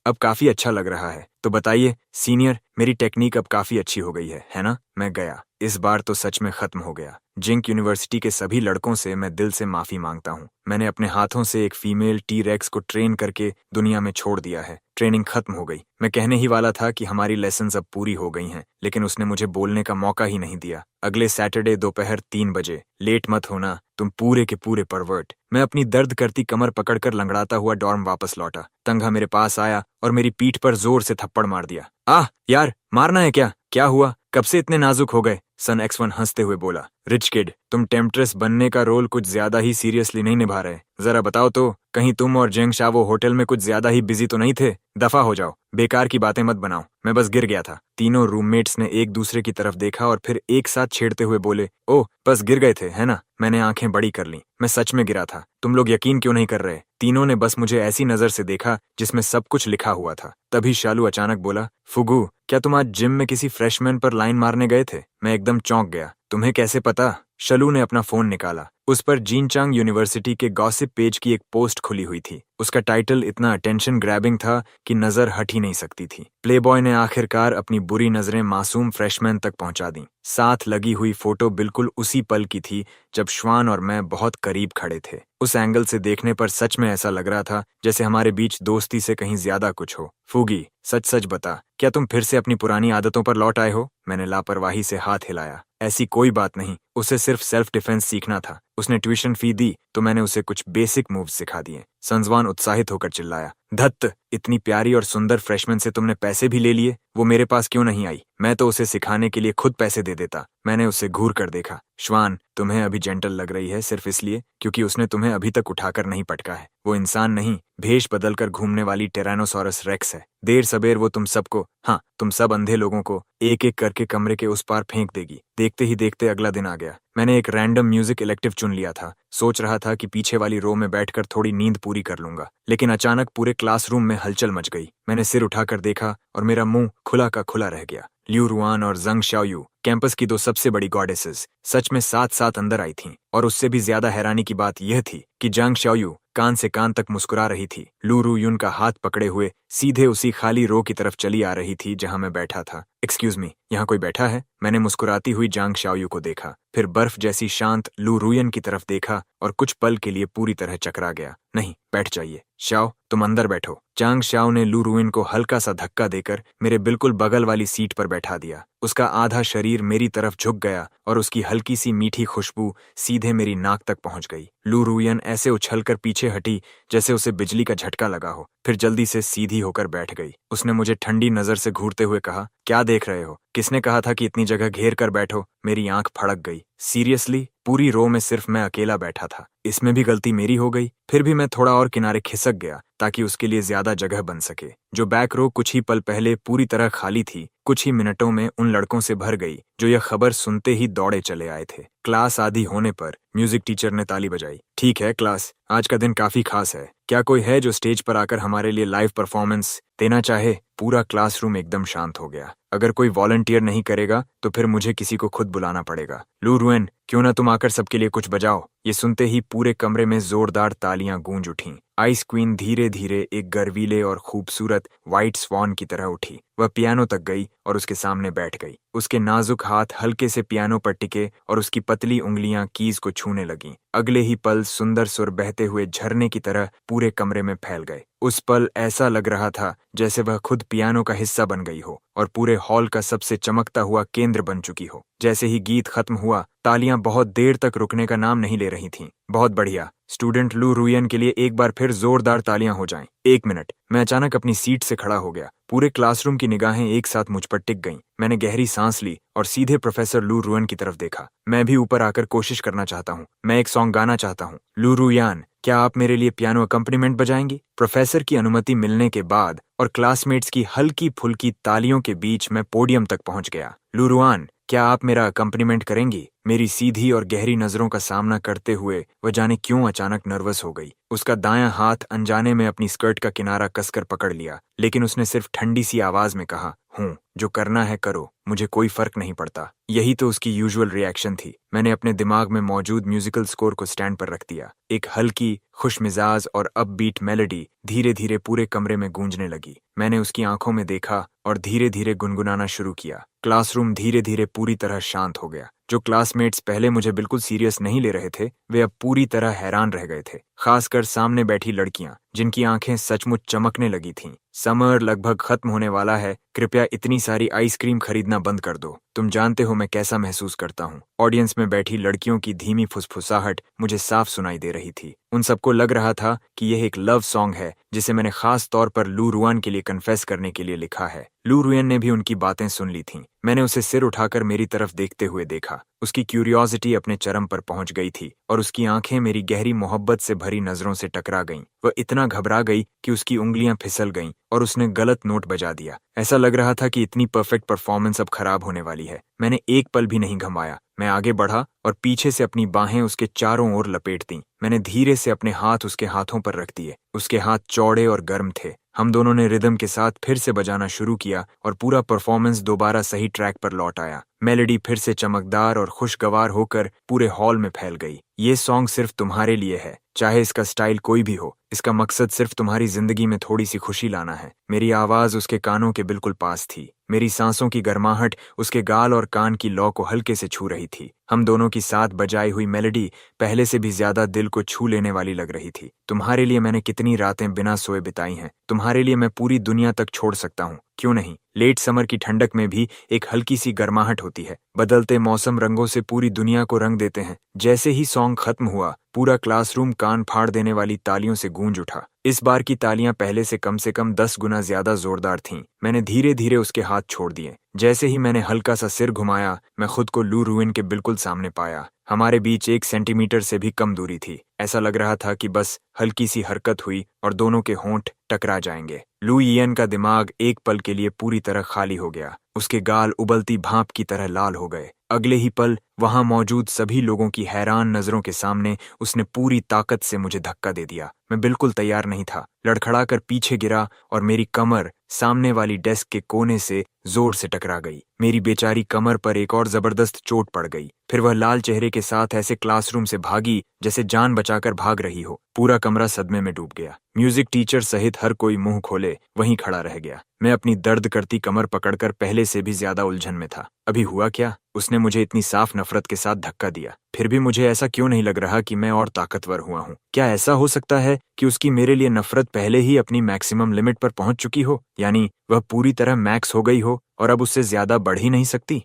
अब काफी अच्छा लग रहा है, तो बताइए सीनियर, मेरी टेक्निक अब काफी अच्छी हो गई है ना? मैं गया। इस बार तो सच में खत्म हो गया। जिंक यूनिवर्सिटी के सभी लड़कों से मैं दिल से माफी मांगता हूँ। मैंने अपने हाथों से एक फीमेल टी-रेक्स को ट्रेन करके दुनिया में छोड़ दिया है। ट्रेनिंग खत्म हो गई। मैं कहने ही वाला था कि हमारी लेसन्स अब पूरी हो गई हैं, लेकिन उसने मुझे बोलने का मौका ही नहीं दिया। अगले सैटरडे दोपहर 3 बजे, लेट मत होना, तुम पूरे के पूरे परवर्ट। मैं अपनी दर्द करती कमर पकड़कर लंगड़ाता हुआ डॉर्म वापस लौटा। तंगा मेरे पास आया और मेरी पीठ पर जोर से थप्पड़ मार दिया। आह यार, मारना है क्या? क्या हुआ? कब से इतने नाजुक हो गए? सन X1 हंसते हुए बोला। रिच किड, तुम टेम्पट्रेस बनने का रोल कुछ ज्यादा ही सीरियसली नहीं निभा रहे। जरा बताओ तो, कहीं तुम और जेंग शावो होटल में कुछ ज्यादा ही बिजी तो नहीं थे? दफा हो जाओ, बेकार की बातें मत बनाओ। मैं बस गिर गया था। तीनों रूममेट्स ने एक दूसरे की तरफ देखा और फिर एक साथ छेड़ते हुए बोले, ओह बस गिर गए थे, है ना? मैंने आंखें बड़ी कर लीं। मैं सच में गिरा था। तुम लोग यकीन क्यों नहीं कर रहे? तीनों ने बस मुझे ऐसी नजर से देखा जिसमें सब कुछ लिखा हुआ था। तभी शालू अचानक बोला, फुगू, क्या तुम आज जिम में किसी फ्रेशमैन पर लाइन मारने गए थे? मैं एकदम चौंक गया। तुम्हें कैसे पता? शलू ने अपना फोन निकाला। उस पर जिनचांग यूनिवर्सिटी के गॉसिप पेज की एक पोस्ट खुली हुई थी। उसका टाइटल इतना अटेंशन ग्रैबिंग था कि नजर हट ही नहीं सकती थी। प्लेबॉय ने आखिरकार अपनी बुरी नजरें मासूम फ्रेशमैन तक पहुंचा दी। साथ लगी हुई फोटो बिल्कुल उसी पल की थी जब श्वान और मैं बहुत करीब खड़े थे। उस एंगल से देखने पर सच में ऐसा लग रहा था जैसे हमारे बीच दोस्ती से कहीं ज्यादा कुछ हो। फूगी, सच सच बता, क्या तुम फिर से अपनी पुरानी आदतों पर लौट आए हो? मैंने लापरवाही से हाथ हिलाया। ऐसी कोई बात नहीं, उसे सिर्फ सेल्फ डिफेंस सीखना था। उसने ट्यूशन फी दी तो मैंने उसे कुछ बेसिक मूव्स सिखा दिए। संजवान उत्साहित होकर चिल्लाया, धत्त, इतनी प्यारी और सुंदर फ्रेशमैन से तुमने पैसे भी ले लिए? वो मेरे पास क्यों नहीं आई? मैं तो उसे सिखाने के लिए खुद पैसे दे देता। मैंने उसे घूर कर देखा। श्वान, तुम्हें अभी जेंटल लग रही है सिर्फ इसलिए क्योंकि उसने तुम्हें अभी तक उठाकर नहीं पटका है। वो इंसान नहीं, भेष बदलकर घूमने वाली टेरानोसॉरस रेक्स है। देर सबेर वो तुम सबको, हाँ तुम सब अंधे लोगों को, एक एक करके कमरे के उस पार फेंक देगी। देखते ही देखते अगला दिन आ गया। मैंने एक रैंडम म्यूजिक इलेक्टिव चुन लिया था। सोच रहा था कि पीछे वाली रो में बैठकर थोड़ी नींद पूरी कर लूंगा, लेकिन अचानक पूरे क्लासरूम में हलचल मच गई। मैंने सिर उठाकर देखा और मेरा मुंह खुला का खुला रह गया। लियू रुआन और जंग शाओयू, कैंपस की दो सबसे बड़ी गॉडेसेस, सच में साथ साथ अंदर आई थीं। और उससे भी ज्यादा हैरानी की बात यह थी कि जंग शाओयू कान से कान तक मुस्कुरा रही थी। लू रुयुन का हाथ पकड़े हुए सीधे उसी खाली रो की तरफ चली आ रही थी जहां मैं बैठा था। एक्सक्यूज मी, यहाँ कोई बैठा है? मैंने मुस्कुराती हुई जांग शाओयू को देखा, फिर बर्फ जैसी शांत लू रुयन की तरफ देखा और कुछ पल के लिए पूरी तरह चकरा गया। नहीं, बैठ जाइए। शाओ, तुम अंदर बैठो। जांग शाओ ने लू रुयन को हल्का सा धक्का देकर मेरे बिल्कुल बगल वाली सीट पर बैठा दिया। उसका आधा शरीर मेरी तरफ झुक गया और उसकी हल्की सी मीठी खुशबू सीधे मेरी नाक तक पहुंच गई। लू रुयन ऐसे उछलकर पीछे हटी जैसे उसे बिजली का झटका लगा हो, फिर जल्दी से सीधी होकर बैठ गई। उसने मुझे ठंडी नजर से घूरते हुए कहा, क्या देख रहे हो? किसने कहा था कि इतनी जगह घेर कर बैठो? मेरी आंख फड़क गई। सीरियसली, पूरी रो में सिर्फ मैं अकेला बैठा था। इसमें भी गलती मेरी हो गई। फिर भी मैं थोड़ा और किनारे खिसक गया ताकि उसके लिए ज्यादा जगह बन सके। जो बैक रो कुछ ही पल पहले पूरी तरह खाली थी, कुछ ही मिनटों में उन लड़कों से भर गई जो यह खबर सुनते ही दौड़े चले आए थे। क्लास आधी होने पर म्यूजिक टीचर ने ताली बजाई। ठीक है क्लास, आज का दिन काफी खास है। क्या कोई है जो स्टेज पर आकर हमारे लिए लाइव परफॉर्मेंस देना चाहे? पूरा क्लासरूम एकदम शांत हो गया। अगर कोई वॉलंटियर नहीं करेगा तो फिर मुझे किसी को खुद बुलाना पड़ेगा। लू रुएन, क्यों ना तुम आकर सबके लिए कुछ बजाओ? ये सुनते ही पूरे कमरे में जोरदार तालियां गूंज उठीं। आइस क्वीन धीरे धीरे एक गर्वीले और खूबसूरत व्हाइट स्वॉन की तरह उठी। वह पियानो तक गई और उसके सामने बैठ गई। उसके नाजुक हाथ हल्के से पियानो पर टिके और उसकी पतली उंगलियां कीज को छूने लगीं। अगले ही पल सुंदर सुर बहते हुए झरने की तरह पूरे कमरे में फैल गए। उस पल ऐसा लग रहा था जैसे वह खुद पियानो का हिस्सा बन गई हो और पूरे हॉल का सबसे चमकता हुआ केंद्र बन चुकी हो। जैसे ही गीत खत्म हुआ, तालियां बहुत देर तक रुकने का नाम नहीं ले रही थीं। बहुत बढ़िया। स्टूडेंट लू रुयन के लिए एक बार फिर जोरदार तालियां हो जाएं। 1 मिनट। मैं अचानक अपनी सीट से खड़ा हो गया। पूरे क्लासरूम की निगाहें एक साथ मुझ पर टिक गईं। मैंने गहरी सांस ली और सीधे प्रोफेसर लू रुयन की तरफ देखा। मैं भी ऊपर आकर कोशिश करना चाहता हूँ। मैं एक सॉन्ग गाना चाहता हूँ। लू रुयान, क्या आप मेरे लिए पियानो अकम्पनीमेंट बजाएंगी? प्रोफेसर की अनुमति मिलने के बाद और क्लासमेट्स की हल्की फुल्की तालियों के बीच मैं पोडियम तक पहुंच गया। लू रुआन, क्या आप मेरा अकम्पनीमेंट करेंगी? मेरी सीधी और गहरी नजरों का सामना करते हुए वह जाने क्यों अचानक नर्वस हो गई। उसका दायां हाथ अनजाने में अपनी स्कर्ट का किनारा कसकर पकड़ लिया, लेकिन उसने सिर्फ ठंडी सी आवाज में कहा, हूँ, जो करना है करो, मुझे कोई फर्क नहीं पड़ता। यही तो उसकी यूजुअल रिएक्शन थी। मैंने अपने दिमाग में मौजूद म्यूजिकल स्कोर को स्टैंड पर रख दिया। एक हल्की, खुशमिजाज और अपबीट मेलोडी धीरे धीरे पूरे कमरे में गूंजने लगी। मैंने उसकी आंखों में देखा और धीरे धीरे गुनगुनाना शुरू किया। क्लासरूम धीरे धीरे पूरी तरह शांत हो गया। जो क्लासमेट्स पहले मुझे बिल्कुल सीरियस नहीं ले रहे थे, वे अब पूरी तरह हैरान रह गए थे। खासकर सामने बैठी लड़कियां, जिनकी आंखें सचमुच चमकने लगी थीं। समर लगभग खत्म होने वाला है, कृपया इतनी सारी आइसक्रीम खरीदना बंद कर दो। तुम जानते हो मैं कैसा महसूस करता हूँ। ऑडियंस में बैठी लड़कियों की धीमी फुसफुसाहट मुझे साफ सुनाई दे रही थी। उन सबको लग रहा था कि यह एक लव सॉन्ग है जिसे मैंने खास तौर पर लू रुआन के लिए कन्फेस करने के लिए लिखा है। लू रुयन ने भी उनकी बातें सुन ली थीं। मैंने उसे सिर उठाकर मेरी तरफ देखते हुए देखा। उसकी क्यूरियोसिटी अपने चरम पर पहुंच गई थी और उसकी आंखें मेरी गहरी मोहब्बत से भरी नजरों से टकरा गईं। वह इतना घबरा गई कि उसकी उंगलियां फिसल गईं और उसने गलत नोट बजा दिया। ऐसा लग रहा था कि इतनी परफेक्ट परफॉर्मेंस अब खराब होने वाली है। मैंने एक पल भी नहीं घमाया। मैं आगे बढ़ा और पीछे से अपनी बाहें उसके चारों ओर लपेट दी। मैंने धीरे से अपने हाथ उसके हाथों पर रख दिए। उसके हाथ चौड़े और गर्म थे। हम दोनों ने रिदम के साथ फिर से बजाना शुरू किया और पूरा परफॉर्मेंस दोबारा सही ट्रैक पर लौट आया। मेलोडी फिर से चमकदार और खुशगवार होकर पूरे हॉल में फैल गई। ये सॉन्ग सिर्फ तुम्हारे लिए है, चाहे इसका स्टाइल कोई भी हो। इसका मकसद सिर्फ तुम्हारी जिंदगी में थोड़ी सी खुशी लाना है। मेरी आवाज उसके कानों के बिल्कुल पास थी। मेरी सांसों की गर्माहट उसके गाल और कान की लौ को हल्के से छू रही थी। हम दोनों की साथ बजाई हुई मेलोडी पहले से भी ज्यादा दिल को छू लेने वाली लग रही थी। तुम्हारे लिए मैंने कितनी रातें बिना सोए बिताई हैं। तुम्हारे लिए मैं पूरी दुनिया तक छोड़ सकता हूँ, क्यों नहीं? लेट समर की ठंडक में भी एक हल्की सी गर्माहट होती है। बदलते मौसम रंगों से पूरी दुनिया को रंग देते हैं। जैसे ही सॉन्ग खत्म हुआ, पूरा क्लासरूम कान फाड़ देने वाली तालियों से गूंज उठा। इस बार की तालियां पहले से कम 10 गुना ज्यादा जोरदार थीं। मैंने धीरे धीरे उसके हाथ छोड़ दिए। जैसे ही मैंने हल्का सा सिर घुमाया, मैं खुद को लू रुइन के बिल्कुल सामने पाया। हमारे बीच 1 सेंटीमीटर से भी कम दूरी थी। ऐसा लग रहा था कि बस हल्की सी हरकत हुई और दोनों के होंठ टकरा जाएंगे। लू इयन का दिमाग एक पल के लिए पूरी तरह खाली हो गया। उसके गाल उबलती भाप की तरह लाल हो गए। अगले ही पल वहां मौजूद सभी लोगों की हैरान नजरों के सामने उसने पूरी ताकत से मुझे धक्का दे दिया। मैं बिल्कुल तैयार नहीं था। लड़खड़ाकर पीछे गिरा और मेरी कमर सामने वाली डेस्क के कोने से जोर से टकरा गई। मेरी बेचारी कमर पर एक और जबरदस्त चोट पड़ गई। फिर वह लाल चेहरे के साथ ऐसे क्लासरूम से भागी जैसे जान बचाकर भाग रही हो। पूरा कमरा सदमे में डूब गया। म्यूजिक टीचर सहित हर कोई मुंह खोले वहीं खड़ा रह गया। मैं अपनी दर्द करती कमर पकड़कर पहले से भी ज्यादा उलझन में था। अभी हुआ क्या? उसने मुझे इतनी साफ नफरत के साथ धक्का दिया। फिर भी मुझे ऐसा क्यों नहीं लग रहा कि मैं और ताकतवर हुआ हूँ? क्या ऐसा हो सकता है कि उसकी मेरे लिए नफरत पहले ही अपनी मैक्सिमम लिमिट पर पहुंच चुकी हो, यानी वह पूरी तरह मैक्स हो गई हो और अब उससे ज्यादा बढ़ ही नहीं सकती?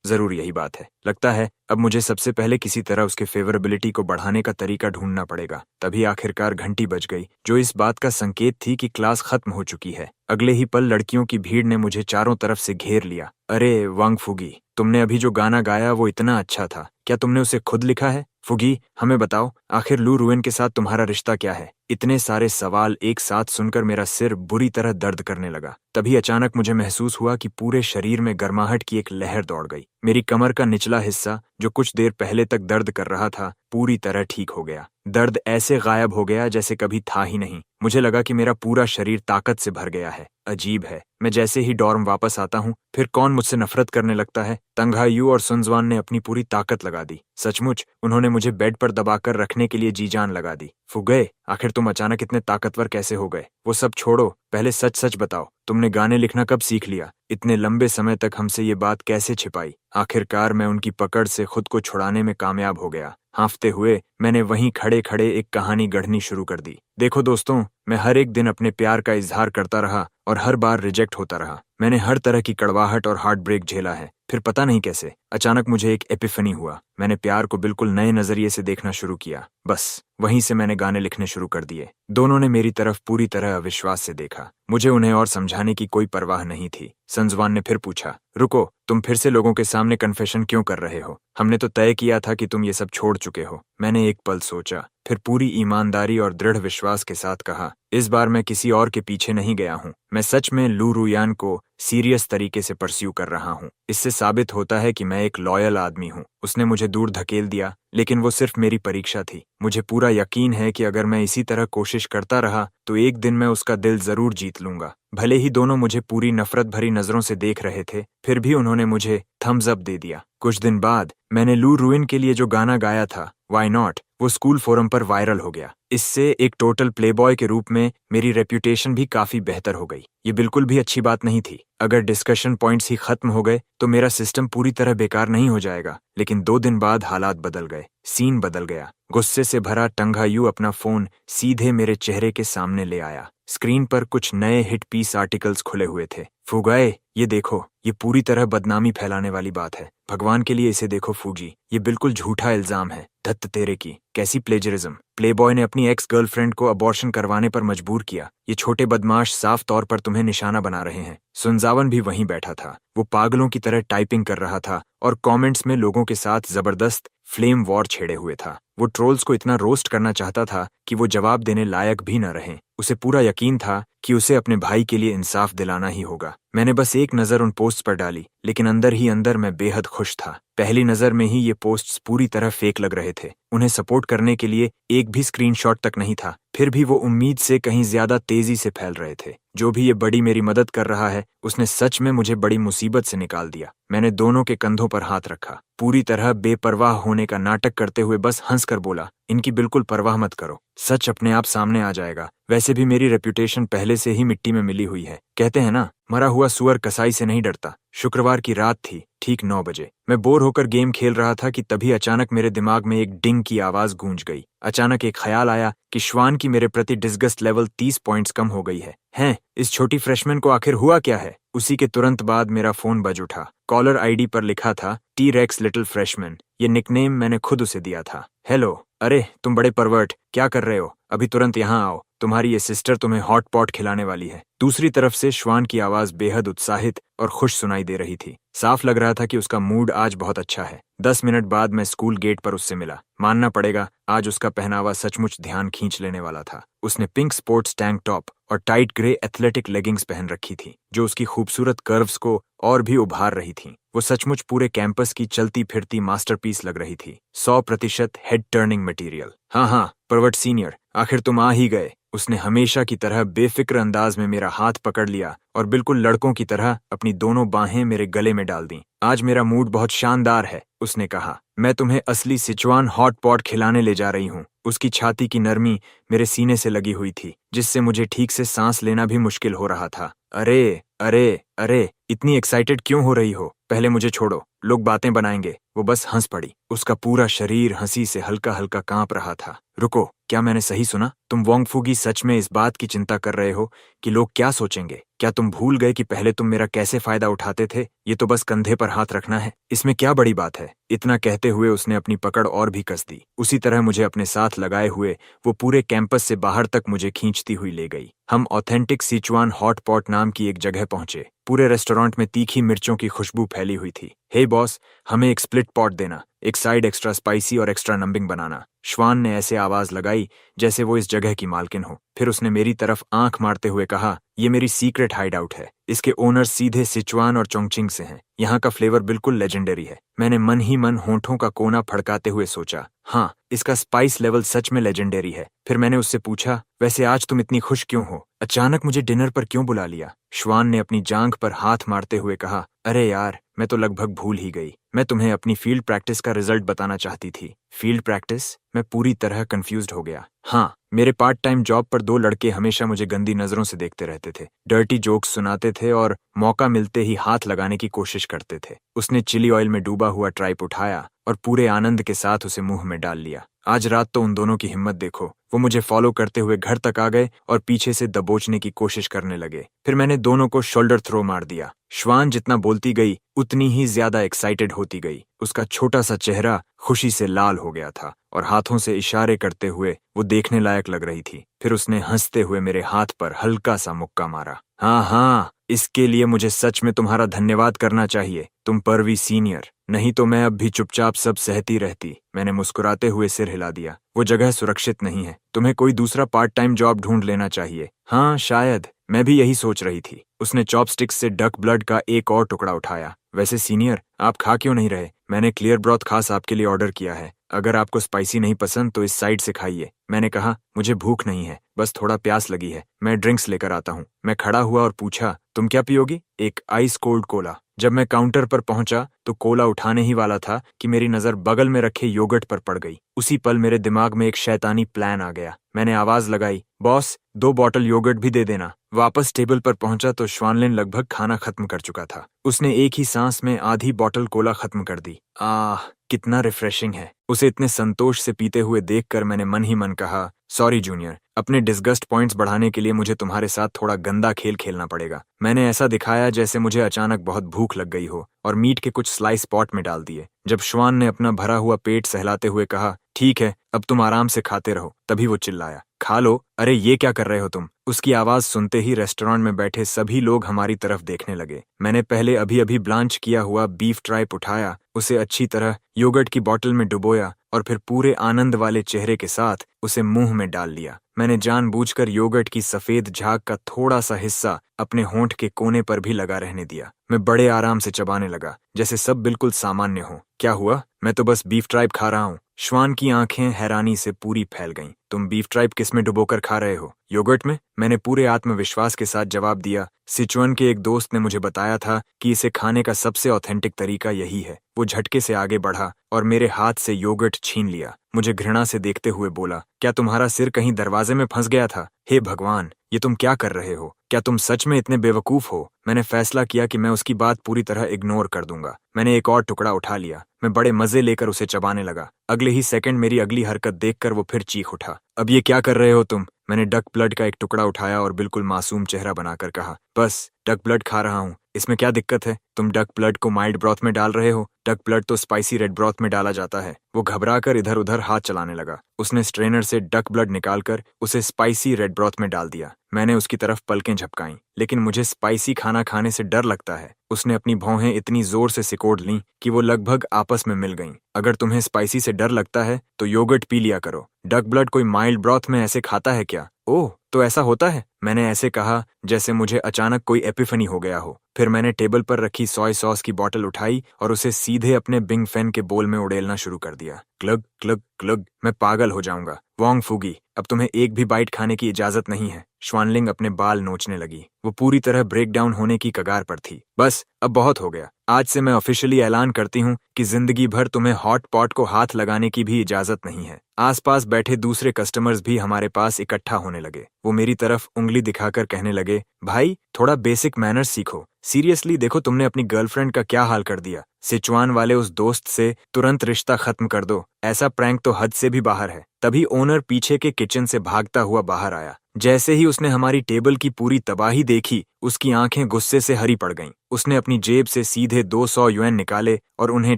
जरूर यही बात है। लगता है अब मुझे सबसे पहले किसी तरह उसके फेवरेबिलिटी को बढ़ाने का तरीका ढूंढना पड़ेगा। तभी आखिरकार घंटी बज गई, जो इस बात का संकेत थी कि क्लास खत्म हो चुकी है। अगले ही पल लड़कियों की भीड़ ने मुझे चारों तरफ से घेर लिया। अरे वांग फुगी, तुमने अभी जो गाना गाया वो इतना अच्छा था। क्या तुमने उसे खुद लिखा है? फुगी, हमें बताओ, आखिर लू रुइन के साथ तुम्हारा रिश्ता क्या है? इतने सारे सवाल एक साथ सुनकर मेरा सिर बुरी तरह दर्द करने लगा। तभी अचानक मुझे महसूस हुआ कि पूरे शरीर में गर्माहट की एक लहर दौड़ गई। मेरी कमर का निचला हिस्सा, जो कुछ देर पहले तक दर्द कर रहा था, पूरी तरह ठीक हो गया। दर्द ऐसे गायब हो गया जैसे कभी था ही नहीं। मुझे लगा कि मेरा पूरा शरीर ताकत से भर गया है। अजीब है, मैं जैसे ही डॉर्म वापस आता हूँ, फिर कौन मुझसे नफरत करने लगता है। तंगहायू और सुनजवान ने अपनी पूरी ताकत लगा दी। सचमुच उन्होंने मुझे बेड पर दबाकर रखने के लिए जी जान लगा दी। फुगे, आखिर तुम अचानक इतने ताकतवर कैसे हो गए? वो सब छोड़ो, पहले सच सच बताओ, तुमने गाने लिखना कब सीख लिया? इतने लंबे समय तक हमसे ये बात कैसे छिपाई? आखिरकार मैं उनकी पकड़ से खुद को छुड़ाने में कामयाब हो गया। हाँफते हुए मैंने वहीं खड़े खड़े एक कहानी गढ़नी शुरू कर दी। देखो दोस्तों, मैं हर एक दिन अपने प्यार का इजहार करता रहा और हर बार रिजेक्ट होता रहा। मैंने हर तरह की कड़वाहट और हार्ट ब्रेक झेला है। फिर पता नहीं कैसे अचानक मुझे एक एपिफनी हुआ। मैंने प्यार को बिल्कुल नए नजरिए से देखना शुरू किया। बस वहीं से मैंने गाने लिखने शुरू कर दिए। दोनों ने मेरी तरफ पूरी तरह अविश्वास से देखा। मुझे उन्हें और समझाने की कोई परवाह नहीं थी। संजवान ने फिर पूछा, रुको, तुम फिर से लोगों के सामने कन्फेशन क्यों कर रहे हो? हमने तो तय किया था कि तुम ये सब छोड़ चुके हो। मैंने एक पल सोचा, फिर पूरी ईमानदारी और दृढ़ विश्वास के साथ कहा, इस बार मैं किसी और के पीछे नहीं गया हूँ। मैं सच में लू रुयान को सीरियस तरीके से परस्यू कर रहा हूँ। इससे साबित होता है कि मैं एक लॉयल आदमी हूँ। उसने मुझे दूर धकेल दिया, लेकिन वो सिर्फ मेरी परीक्षा थी। मुझे पूरा यकीन है कि अगर मैं इसी तरह कोशिश करता रहा तो एक दिन मैं उसका दिल जरूर जीत लूंगा। भले ही दोनों मुझे पूरी नफरत भरी नजरों से देख रहे थे, फिर भी उन्होंने मुझे थम्स अप दे दिया। कुछ दिन बाद मैंने लू रुइन के लिए जो गाना गाया था, व्हाई नॉट, वो स्कूल फोरम पर वायरल हो गया। इससे एक टोटल प्लेबॉय के रूप में मेरी रेप्यूटेशन भी काफी बेहतर हो गई। ये बिल्कुल भी अच्छी बात नहीं थी। अगर डिस्कशन पॉइंट्स ही खत्म हो गए तो मेरा सिस्टम पूरी तरह बेकार नहीं हो जाएगा। लेकिन 2 दिन बाद हालात बदल गए। सीन बदल गया। गुस्से से भरा टंगा यू अपना फोन सीधे मेरे चेहरे के सामने ले आया। स्क्रीन पर कुछ नए हिट पीस आर्टिकल्स खुले हुए थे। फुगाए, ये देखो, ये पूरी तरह बदनामी फैलाने वाली बात है। भगवान के लिए इसे देखो फूजी, ये बिल्कुल झूठा इल्जाम है। धत्त तेरे की, कैसी प्लेजरिज्म। प्लेबॉय ने अपनी एक्स गर्लफ्रेंड को अबॉर्शन करवाने पर मजबूर किया। ये छोटे बदमाश साफ तौर पर तुम्हें निशाना बना रहे हैं। सुनजावन भी वहीं बैठा था। वो पागलों की तरह टाइपिंग कर रहा था और कमेंट्स में लोगों के साथ जबरदस्त फ्लेम वॉर छेड़े हुए था। वो ट्रोल्स को इतना रोस्ट करना चाहता था कि वो जवाब देने लायक भी न रहे। उसे पूरा यकीन था कि उसे अपने भाई के लिए इंसाफ दिलाना ही होगा। मैंने बस एक नज़र उन पोस्ट्स पर डाली, लेकिन अंदर ही अंदर मैं बेहद खुश था। पहली नज़र में ही ये पोस्ट्स पूरी तरह फेक लग रहे थे। उन्हें सपोर्ट करने के लिए एक भी स्क्रीनशॉट तक नहीं था। फिर भी वो उम्मीद से कहीं ज्यादा तेजी से फैल रहे थे। जो भी ये बड़ी मेरी मदद कर रहा है, उसने सच में मुझे बड़ी मुसीबत से निकाल दिया। मैंने दोनों के कंधों पर हाथ रखा, पूरी तरह बेपरवाह होने का नाटक करते हुए बस हंसकर बोला, इनकी बिल्कुल परवाह मत करो, सच अपने आप सामने आ जाएगा। वैसे भी मेरी रेप्यूटेशन पहले से ही मिट्टी में मिली हुई है। कहते हैं ना, मरा हुआ सुअर कसाई से नहीं डरता। शुक्रवार की रात थी, ठीक 9 बजे। मैं बोर होकर गेम खेल रहा था कि तभी अचानक मेरे दिमाग में एक डिंग की आवाज गूंज गई। अचानक एक ख्याल आया कि श्वान की मेरे प्रति डिस्गस्ट लेवल 30 पॉइंट्स कम हो गई है। इस छोटी फ्रेशमैन को आखिर हुआ क्या है? उसी के तुरंत बाद मेरा फोन बज उठा। कॉलर आईडी पर लिखा था टी रेक्स लिटिल फ्रेशमैन। ये निकनेम मैंने खुद उसे दिया था। हेलो, अरे तुम बड़े परवर्ट, क्या कर रहे हो? अभी तुरंत यहाँ आओ, तुम्हारी ये सिस्टर तुम्हें हॉट पॉट खिलाने वाली है। दूसरी तरफ से श्वान की आवाज बेहद उत्साहित और खुश सुनाई दे रही थी। साफ लग रहा था कि उसका मूड आज बहुत अच्छा है। 10 मिनट बाद मैं स्कूल गेट पर उससे मिला। मानना पड़ेगा, आज उसका पहनावा सचमुच ध्यान खींच लेने वाला था। उसने पिंक स्पोर्ट्स टैंक टॉप और टाइट ग्रे एथलेटिक लेगिंग्स पहन रखी थी, जो उसकी खूबसूरत कर्व्स को और भी उभार रही थी। वो सचमुच पूरे कैंपस की चलती फिरती मास्टरपीस लग रही थी। 100% हेड टर्निंग मटेरियल। हाँ, परवर्ट सीनियर, आखिर तुम आ ही गए। उसने हमेशा की तरह बेफिक्र अंदाज में मेरा हाथ पकड़ लिया और बिल्कुल लड़कों की तरह अपनी दोनों बाहें मेरे गले में डाल दी। आज मेरा मूड बहुत शानदार है, उसने कहा। मैं तुम्हें असली सिचुआन हॉट पॉट खिलाने ले जा रही हूँ। उसकी छाती की नरमी मेरे सीने से लगी हुई थी, जिससे मुझे ठीक से सांस लेना भी मुश्किल हो रहा था। अरे अरे अरे, इतनी एक्साइटेड क्यों हो रही हो? पहले मुझे छोड़ो, लोग बातें बनाएंगे। वो बस हंस पड़ी। उसका पूरा शरीर हंसी से हल्का हल्का कांप रहा था। रुको, क्या मैंने सही सुना? तुम वोंगफुगी सच में इस बात की चिंता कर रहे हो कि लोग क्या सोचेंगे? क्या तुम भूल गए कि पहले तुम मेरा कैसे फायदा उठाते थे? ये तो बस कंधे पर हाथ रखना है, इसमें क्या बड़ी बात है? इतना कहते हुए उसने अपनी पकड़ और भी कस दी। उसी तरह मुझे अपने साथ लगाए हुए वो पूरे कैंपस से बाहर तक मुझे खींचती हुई ले गई। हम ऑथेंटिक सिचुआन हॉट पॉट नाम की एक जगह पहुंचे। पूरे रेस्टोरेंट में तीखी मिर्चों की खुशबू फैली हुई थी। हे बॉस, हमें एक स्प्लिट पॉट देना, एक साइड एक्स्ट्रा स्पाइसी और एक्स्ट्रा नंबिंग बनाना। श्वान ने ऐसे आवाज लगाई जैसे वो इस जगह की मालकिन हो। फिर उसने मेरी तरफ आंख मारते हुए कहा, ये मेरी सीक्रेट हाइड आउट है। इसके ओनर सीधे सिचुआन और चोंगचिंग से हैं। यहाँ का फ्लेवर बिल्कुल लेजेंडरी है। मैंने मन ही मन होंठों का कोना फड़काते हुए सोचा, हाँ, इसका स्पाइस लेवल सच में लेजेंडरी है। फिर मैंने उससे पूछा, वैसे आज तुम इतनी खुश क्यों हो? अचानक मुझे डिनर पर क्यों बुला लिया? श्वान ने अपनी जांघ पर हाथ मारते हुए कहा, अरे यार, मैं तो लगभग भूल ही गई। मैं तुम्हें अपनी फील्ड प्रैक्टिस का रिजल्ट बताना चाहती थी। Field practice? मैं पूरी तरह कंफ्यूज्ड हो गया। हाँ, मेरे पार्ट टाइम जॉब पर 2 लड़के हमेशा मुझे गंदी नजरों से देखते रहते थे, डर्टी जोक्स सुनाते थे और मौका मिलते ही हाथ लगाने की कोशिश करते थे। उसने चिली ऑयल में डूबा हुआ ट्राइप उठाया और पूरे आनंद के साथ उसे मुंह में डाल लिया। आज रात तो उन दोनों की हिम्मत देखो, वो मुझे फॉलो करते हुए घर तक आ गए और पीछे से दबोचने की कोशिश करने लगे। फिर मैंने दोनों को शोल्डर थ्रो मार दिया। श्वान जितना बोलती गई उतनी ही ज्यादा एक्साइटेड होती गई। उसका छोटा सा चेहरा खुशी से लाल हो गया था और हाथों से इशारे करते हुए वो देखने लायक लग रही थी। फिर उसने हंसते हुए मेरे हाथ पर हल्का सा मुक्का मारा। हाँ हाँ, इसके लिए मुझे सच में तुम्हारा धन्यवाद करना चाहिए, तुम परवी सीनियर। नहीं तो मैं अब भी चुपचाप सब सहती रहती। मैंने मुस्कुराते हुए सिर हिला दिया। वो जगह सुरक्षित नहीं है, तुम्हें कोई दूसरा पार्ट टाइम जॉब ढूंढ लेना चाहिए। हाँ शायद, मैं भी यही सोच रही थी। उसने चॉपस्टिक्स से डक ब्लड का एक और टुकड़ा उठाया। वैसे सीनियर, आप खा क्यों नहीं रहे? मैंने क्लियर ब्रॉथ खास आपके लिए ऑर्डर किया है। अगर आपको स्पाइसी नहीं पसंद तो इस साइड से खाइए। मैंने कहा, मुझे भूख नहीं है, बस थोड़ा प्यास लगी है, मैं ड्रिंक्स लेकर आता हूँ। मैं खड़ा हुआ और पूछा, तुम क्या पियोगी? एक आइस कोल्ड कोला। जब मैं काउंटर पर पहुंचा तो कोला उठाने ही वाला था कि मेरी नजर बगल में रखे योगर्ट पर पड़ गई। उसी पल मेरे दिमाग में एक शैतानी प्लान आ गया। मैंने आवाज लगाई, बॉस 2 बॉटल योगर्ट भी दे देना। वापस टेबल पर पहुंचा तो श्वानलिन लगभग खाना खत्म कर चुका था। उसने एक ही सांस में आधी बॉटल कोला खत्म कर दी। आह, कितना रिफ्रेशिंग है। उसे इतने संतोष से पीते हुए देखकर मैंने मन ही मन कहा, सॉरी जूनियर, अपने डिस्गस्ट पॉइंट्स बढ़ाने के लिए मुझे तुम्हारे साथ थोड़ा गंदा खेल खेलना पड़ेगा। मैंने ऐसा दिखाया जैसे मुझे अचानक बहुत भूख लग गई हो और मीट के कुछ स्लाइस पॉट में डाल दिए। जब श्वान ने अपना भरा हुआ पेट सहलाते हुए कहा, ठीक है, अब तुम आराम से खाते रहो, तभी वो चिल्लाया, खा लो। अरे ये क्या कर रहे हो तुम? उसकी आवाज सुनते ही रेस्टोरेंट में बैठे सभी लोग हमारी तरफ देखने लगे। मैंने पहले अभी अभी ब्लांच किया हुआ बीफ ट्राइप उठाया, उसे अच्छी तरह योगर्ट की बोतल में डुबोया और फिर पूरे आनंद वाले चेहरे के साथ उसे मुंह में डाल लिया। मैंने जानबूझकर योगर्ट की सफेद झाग का थोड़ा सा हिस्सा अपने होंठ के कोने पर भी लगा रहने दिया। मैं बड़े आराम से चबाने लगा, जैसे सब बिल्कुल सामान्य हो। क्या हुआ? मैं तो बस बीफ ट्राइप खा रहा हूँ। श्वान की आंखें हैरानी से पूरी फैल गईं। तुम बीफ ट्राइप किस में डुबोकर खा रहे हो? योगर्ट में? मैंने पूरे आत्मविश्वास के साथ जवाब दिया। सिचुअन के एक दोस्त ने मुझे बताया था कि इसे खाने का सबसे ऑथेंटिक तरीका यही है। वो झटके से आगे बढ़ा और मेरे हाथ से योगर्ट छीन लिया। मुझे घृणा से देखते हुए बोला, क्या तुम्हारा सिर कहीं दरवाजे में फंस गया था? हे भगवान, ये तुम क्या कर रहे हो? क्या तुम सच में इतने बेवकूफ हो? मैंने फैसला किया कि मैं उसकी बात पूरी तरह इग्नोर कर दूंगा। मैंने एक और टुकड़ा उठा लिया। मैं बड़े मजे लेकर उसे चबाने लगा। अगले ही सेकंड मेरी अगली हरकत देखकर वो फिर चीख उठा, अब ये क्या कर रहे हो तुम? मैंने डक ब्लड का एक टुकड़ा उठाया और बिल्कुल मासूम चेहरा बनाकर कहा, बस डक ब्लड खा रहा हूँ, इसमें क्या दिक्कत है? तुम डक ब्लड को माइल्ड ब्रॉथ में डाल रहे हो, डक ब्लड तो स्पाइसी रेड ब्रॉथ में डाला जाता है। वो घबराकर इधर उधर हाथ चलाने लगा। उसने स्ट्रेनर से डक ब्लड निकालकर उसे स्पाइसी रेड ब्रॉथ में डाल दिया। मैंने उसकी तरफ पलकें झपकाईं, लेकिन मुझे स्पाइसी खाना खाने से डर लगता है। उसने अपनी भौहें इतनी जोर से सिकोड़ लीं कि वो लगभग आपस में मिल गईं। अगर तुम्हें स्पाइसी से डर लगता है तो योगर्ट पी लिया करो। डक ब्लड कोई माइल्ड ब्रॉथ में ऐसे खाता है क्या? ओह, तो ऐसा होता है? मैंने ऐसे कहा जैसे मुझे अचानक कोई एपिफनी हो गया हो। फिर मैंने टेबल पर रखी सोय सॉस की बोतल उठाई और उसे सीधे अपने बिंग फैन के बोल में उड़ेलना शुरू कर दिया। क्लग क्लग क्लग, मैं पागल हो जाऊंगा। वोंग फूगी, अब तुम्हें एक भी बाइट खाने की इजाजत नहीं है। श्वानलिंग अपने बाल नोचने लगी। वो पूरी तरह ब्रेक डाउन होने की कगार पर थी। बस, अब बहुत हो गया। आज से मैं ऑफिशियली ऐलान करती हूँ कि जिंदगी भर तुम्हें हॉट पॉट को हाथ लगाने की भी इजाजत नहीं है। आसपास बैठे दूसरे कस्टमर्स भी हमारे पास इकट्ठा होने लगे। वो मेरी तरफ उंगली दिखाकर कहने लगे, भाई थोड़ा बेसिक मैनर्स सीखो। सीरियसली देखो, तुमने अपनी गर्लफ्रेंड का क्या हाल कर दिया। सिचुआन वाले उस दोस्त से तुरंत रिश्ता खत्म कर दो। ऐसा प्रैंक तो हद से भी बाहर है। तभी ओनर पीछे के किचन से भागता हुआ बाहर आया। जैसे ही उसने हमारी टेबल की पूरी तबाही देखी, उसकी आंखें गुस्से से हरी पड़ गईं। उसने अपनी जेब से सीधे 200 युएन निकाले और उन्हें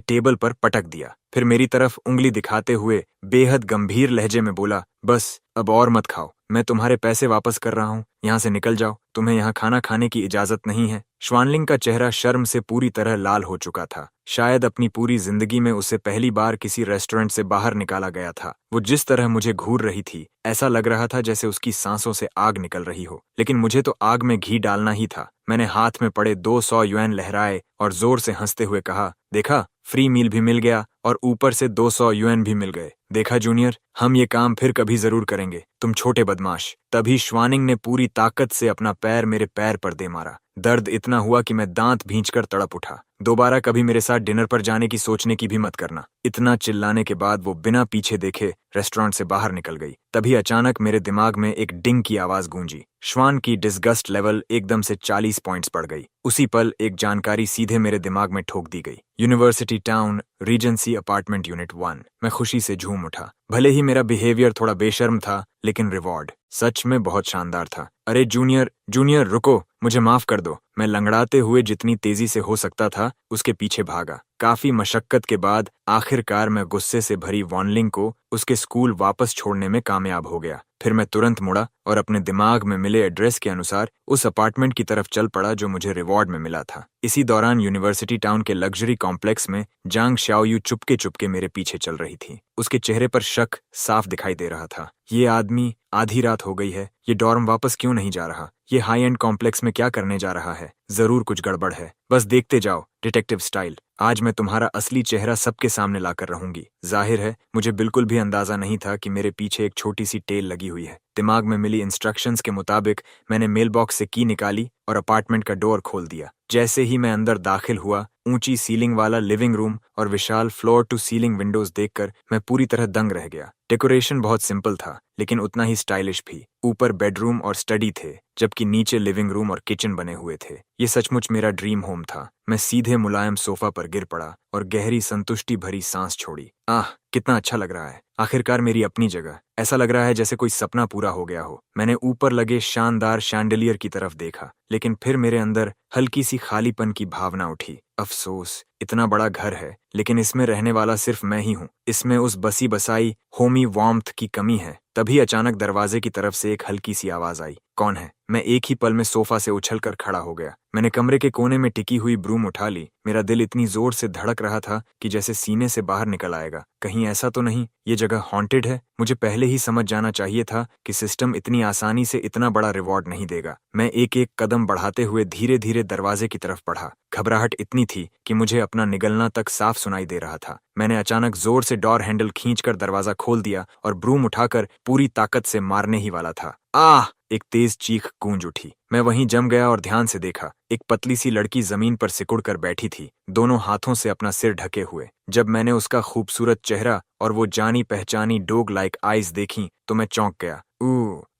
टेबल पर पटक दिया। फिर मेरी तरफ उंगली दिखाते हुए बेहद गंभीर लहजे में बोला, बस अब और मत खाओ, मैं तुम्हारे पैसे वापस कर रहा हूँ, यहाँ से निकल जाओ, तुम्हें यहाँ खाना खाने की इजाजत नहीं है। श्वानलिंग का चेहरा शर्म से पूरी तरह लाल हो चुका था। शायद अपनी पूरी जिंदगी में उसे पहली बार किसी रेस्टोरेंट से बाहर निकाला गया था। वो जिस तरह मुझे घूर रही थी, ऐसा लग रहा था जैसे उसकी सांसों से आग निकल रही हो। लेकिन मुझे तो आग में घी डालना ही था। मैंने हाथ में पड़े 200 युएन लहराए और जोर से हंसते हुए कहा, देखा, फ्री मील भी मिल गया और ऊपर से 200 युएन भी मिल गए। देखा जूनियर, हम ये काम फिर कभी जरूर करेंगे, तुम छोटे बदमाश। तभी श्वानिंग ने पूरी ताकत से अपना पैर मेरे पैर पर दे मारा। दर्द इतना हुआ कि मैं दांत भींचकर तड़प उठा। दोबारा कभी मेरे साथ डिनर पर जाने की सोचने की भी मत करना। इतना चिल्लाने के बाद वो बिना पीछे देखे रेस्टोरेंट से बाहर निकल गई। तभी अचानक मेरे दिमाग में एक डिंग की आवाज गूंजी। श्वान की डिस्गस्ट लेवल एकदम से 40 पॉइंट्स बढ़ गई। उसी पल एक जानकारी सीधे मेरे दिमाग में ठोक दी गई। University town, Regency apartment unit 1। मैं खुशी से झूम उठा। भले ही मेरा बिहेवियर थोड़ा बेशर्म था, लेकिन रिवॉर्ड सच में बहुत शानदार था। अरे जूनियर जूनियर रुको, मुझे माफ कर दो। मैं लंगड़ाते हुए जितनी तेजी से हो सकता था उसके पीछे भागा। काफी मशक्कत के बाद आखिरकार मैं गुस्से से भरी वॉनलिंग को उसके स्कूल वापस छोड़ने में कामयाब हो गया। फिर मैं तुरंत मुड़ा और अपने दिमाग में मिले एड्रेस के अनुसार उस अपार्टमेंट की तरफ चल पड़ा जो मुझे रिवॉर्ड में मिला था। इसी दौरान यूनिवर्सिटी टाउन के लग्जरी कॉम्प्लेक्स में जांग शाओयू चुपके चुपके मेरे पीछे चल रही थी। उसके चेहरे पर शक साफ दिखाई दे रहा था। ये आदमी, आधी रात हो गई है, ये डॉर्म वापस क्यों नहीं जा रहा? ये हाई एंड कॉम्प्लेक्स में क्या करने जा रहा है? जरूर कुछ गड़बड़ है। बस देखते जाओ, डिटेक्टिव स्टाइल। आज मैं तुम्हारा असली चेहरा सबके सामने लाकर रहूंगी। जाहिर है मुझे बिल्कुल भी अंदाजा नहीं था कि मेरे पीछे एक छोटी सी टेल लगी हुई है। दिमाग में मिली इंस्ट्रक्शंस के मुताबिक मैंने मेल बॉक्स से की निकाली और अपार्टमेंट का डोर खोल दिया। जैसे ही मैं अंदर दाखिल हुआ, ऊंची सीलिंग वाला लिविंग रूम और विशाल फ्लोर टू सीलिंग विंडोज देखकर मैं पूरी तरह दंग रह गया। डेकोरेशन बहुत सिंपल था, लेकिन उतना ही स्टाइलिश भी। ऊपर बेडरूम और स्टडी थे, जबकि नीचे लिविंग रूम और किचन बने हुए थे। ये सचमुच मेरा ड्रीम होम था। मैं सीधे मुलायम सोफा पर गिर पड़ा और गहरी संतुष्टि भरी सांस छोड़ी। आह, कितना अच्छा लग रहा है। आखिरकार मेरी अपनी जगह। ऐसा लग रहा है जैसे कोई सपना पूरा हो गया हो। मैंने ऊपर लगे शानदार शैंडलियर की तरफ देखा, लेकिन फिर मेरे अंदर हल्की सी खालीपन की भावना उठी। अफसोस, इतना बड़ा घर है, लेकिन इसमें रहने वाला सिर्फ मैं ही हूँ। इसमें उस बसी बसाई होमी वार्मथ की कमी है। तभी अचानक दरवाजे की तरफ से एक हल्की सी आवाज आई। कौन है? मैं एक ही पल में सोफा से उछलकर खड़ा हो गया। मैंने कमरे के कोने में टिकी हुई ब्रूम उठा ली। मेरा दिल इतनी जोर से धड़क रहा था कि जैसे सीने से बाहर निकल आएगा। कहीं ऐसा तो नहीं ये जगह हॉन्टेड है? मुझे पहले ही समझ जाना चाहिए था कि सिस्टम इतनी आसानी से इतना बड़ा रिवॉर्ड नहीं देगा। मैं एक एक कदम बढ़ाते हुए धीरे धीरे दरवाजे की तरफ बढ़ा। घबराहट इतनी थी कि मुझे अपना निगलना तक साफ सुनाई दे रहा था। मैंने अचानक जोर से डोर हैंडल खींचकर दरवाजा खोल दिया और ब्रूम उठाकर पूरी ताकत से मारने ही वाला था। आह! एक तेज चीख गूंज उठी। मैं वहीं जम गया और ध्यान से देखा। एक पतली सी लड़की जमीन पर सिकुड़कर बैठी थी, दोनों हाथों से अपना सिर ढके हुए। जब मैंने उसका खूबसूरत चेहरा और वो जानी पहचानी डॉग लाइक आइज देखी तो मैं चौंक गया।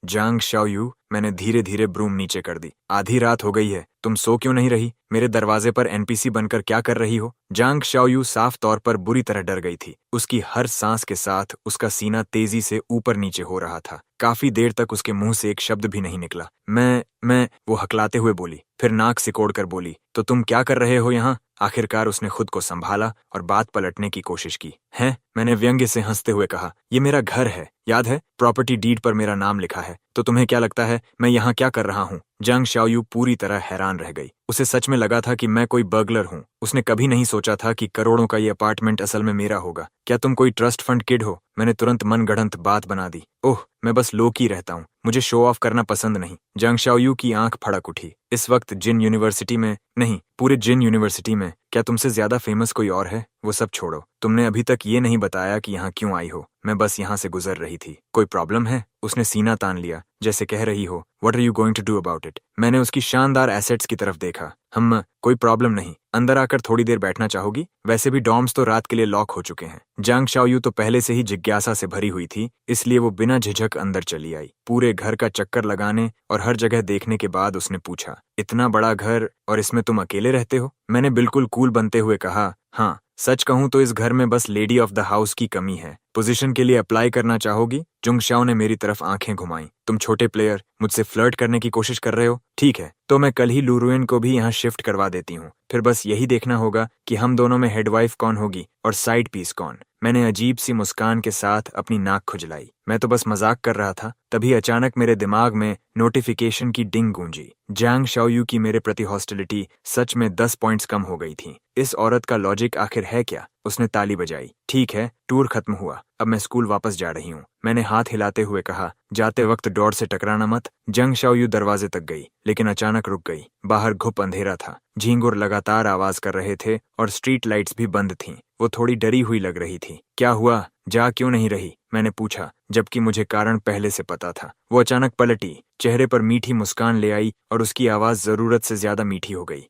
जांग शाओयू। मैंने धीरे धीरे ब्रूम नीचे कर दी। आधी रात हो गई है, तुम सो क्यों नहीं रही? मेरे दरवाजे पर एनपीसी बनकर क्या कर रही हो? जांग शाओयू साफ तौर पर बुरी तरह डर गई थी। उसकी हर सांस के साथ उसका सीना तेजी से ऊपर नीचे हो रहा था। काफी देर तक उसके मुंह से एक शब्द भी नहीं निकला। मैं वो हकलाते हुए बोली, फिर नाक सिकोड़कर बोली, तो तुम क्या कर रहे हो यहाँ? आखिरकार उसने खुद को संभाला और बात पलटने की कोशिश की। हैं? मैंने व्यंग्य से हंसते हुए कहा, ये मेरा घर है, याद है? प्रॉपर्टी डीड पर मेरा नाम लिखा है। तो तुम्हें क्या लगता है मैं यहाँ क्या कर रहा हूँ? जांग शाओयू पूरी तरह हैरान रह गई। उसे सच में लगा था कि मैं कोई बर्गलर हूँ। उसने कभी नहीं सोचा था कि करोड़ों का ये अपार्टमेंट असल में मेरा होगा। क्या तुम कोई ट्रस्ट फंड किड हो? मैंने तुरंत मनगढ़ंत बात बना दी। ओह, मैं बस लो की रहता हूँ, मुझे शो ऑफ करना पसंद नहीं। जांग शाओयू की आंख फड़क उठी। इस वक्त जिन यूनिवर्सिटी में नहीं, पूरे जिन यूनिवर्सिटी में क्या तुमसे ज्यादा फेमस कोई और है? वो सब छोड़ो, तुमने अभी तक ये नहीं बताया कि यहाँ क्यों आई हो। मैं बस यहाँ से गुजर रही थी। कोई प्रॉब्लम है? उसने सीना तान लिया, जैसे कह रही हो, what are you going to do about it? मैंने उसकी शानदार एसेट्स की तरफ देखा। कोई प्रॉब्लम नहीं। अंदर आकर थोड़ी देर बैठना चाहोगी? वैसे भी डॉर्म्स तो रात के लिए लॉक हो चुके हैं। जांग शाओयू तो पहले से ही जिज्ञासा से भरी हुई थी, इसलिए वो बिना झिझक अंदर चली आई। पूरे घर का चक्कर लगाने और हर जगह देखने के बाद उसने पूछा, इतना बड़ा घर और इसमें तुम अकेले रहते हो? मैंने बिल्कुल कूल बनते हुए कहा, हाँ, सच कहूं तो इस घर में बस लेडी ऑफ द हाउस की कमी है। पोजीशन के लिए अप्लाई करना चाहोगी? जुंग शाओ ने मेरी तरफ आंखें घुमाई। तुम छोटे प्लेयर मुझसे फ्लर्ट करने की कोशिश कर रहे हो? ठीक है, तो मैं कल ही लुरुएन को भी यहाँ शिफ्ट करवा देती हूँ। फिर बस यही देखना होगा कि हम दोनों में हेडवाइफ कौन होगी और साइड पीस कौन। मैंने अजीब सी मुस्कान के साथ अपनी नाक खुजलाई। मैं तो बस मजाक कर रहा था। तभी अचानक मेरे दिमाग में नोटिफिकेशन की डिंग गूंजी। जांग शाओयू की मेरे प्रति हॉस्टिलिटी सच में 10 पॉइंट्स कम हो गई थी। इस औरत का लॉजिक आखिर है क्या? उसने ताली बजाई। ठीक है, टूर खत्म हुआ, अब मैं स्कूल वापस जा रही हूँ। मैंने हाथ हिलाते हुए कहा, जाते वक्त डोर से टकराना मत। जांग शाओयू दरवाजे तक गई, लेकिन अचानक रुक गई। बाहर घुप अंधेरा था, झींगुर लगातार आवाज कर रहे थे और स्ट्रीट लाइट्स भी बंद थीं। वो थोड़ी डरी हुई लग रही थी। क्या हुआ? जा क्यों नहीं रही? मैंने पूछा, जबकि मुझे कारण पहले से पता था। वो अचानक पलटी, चेहरे पर मीठी मुस्कान ले आई और उसकी आवाज जरूरत से ज्यादा मीठी हो गई।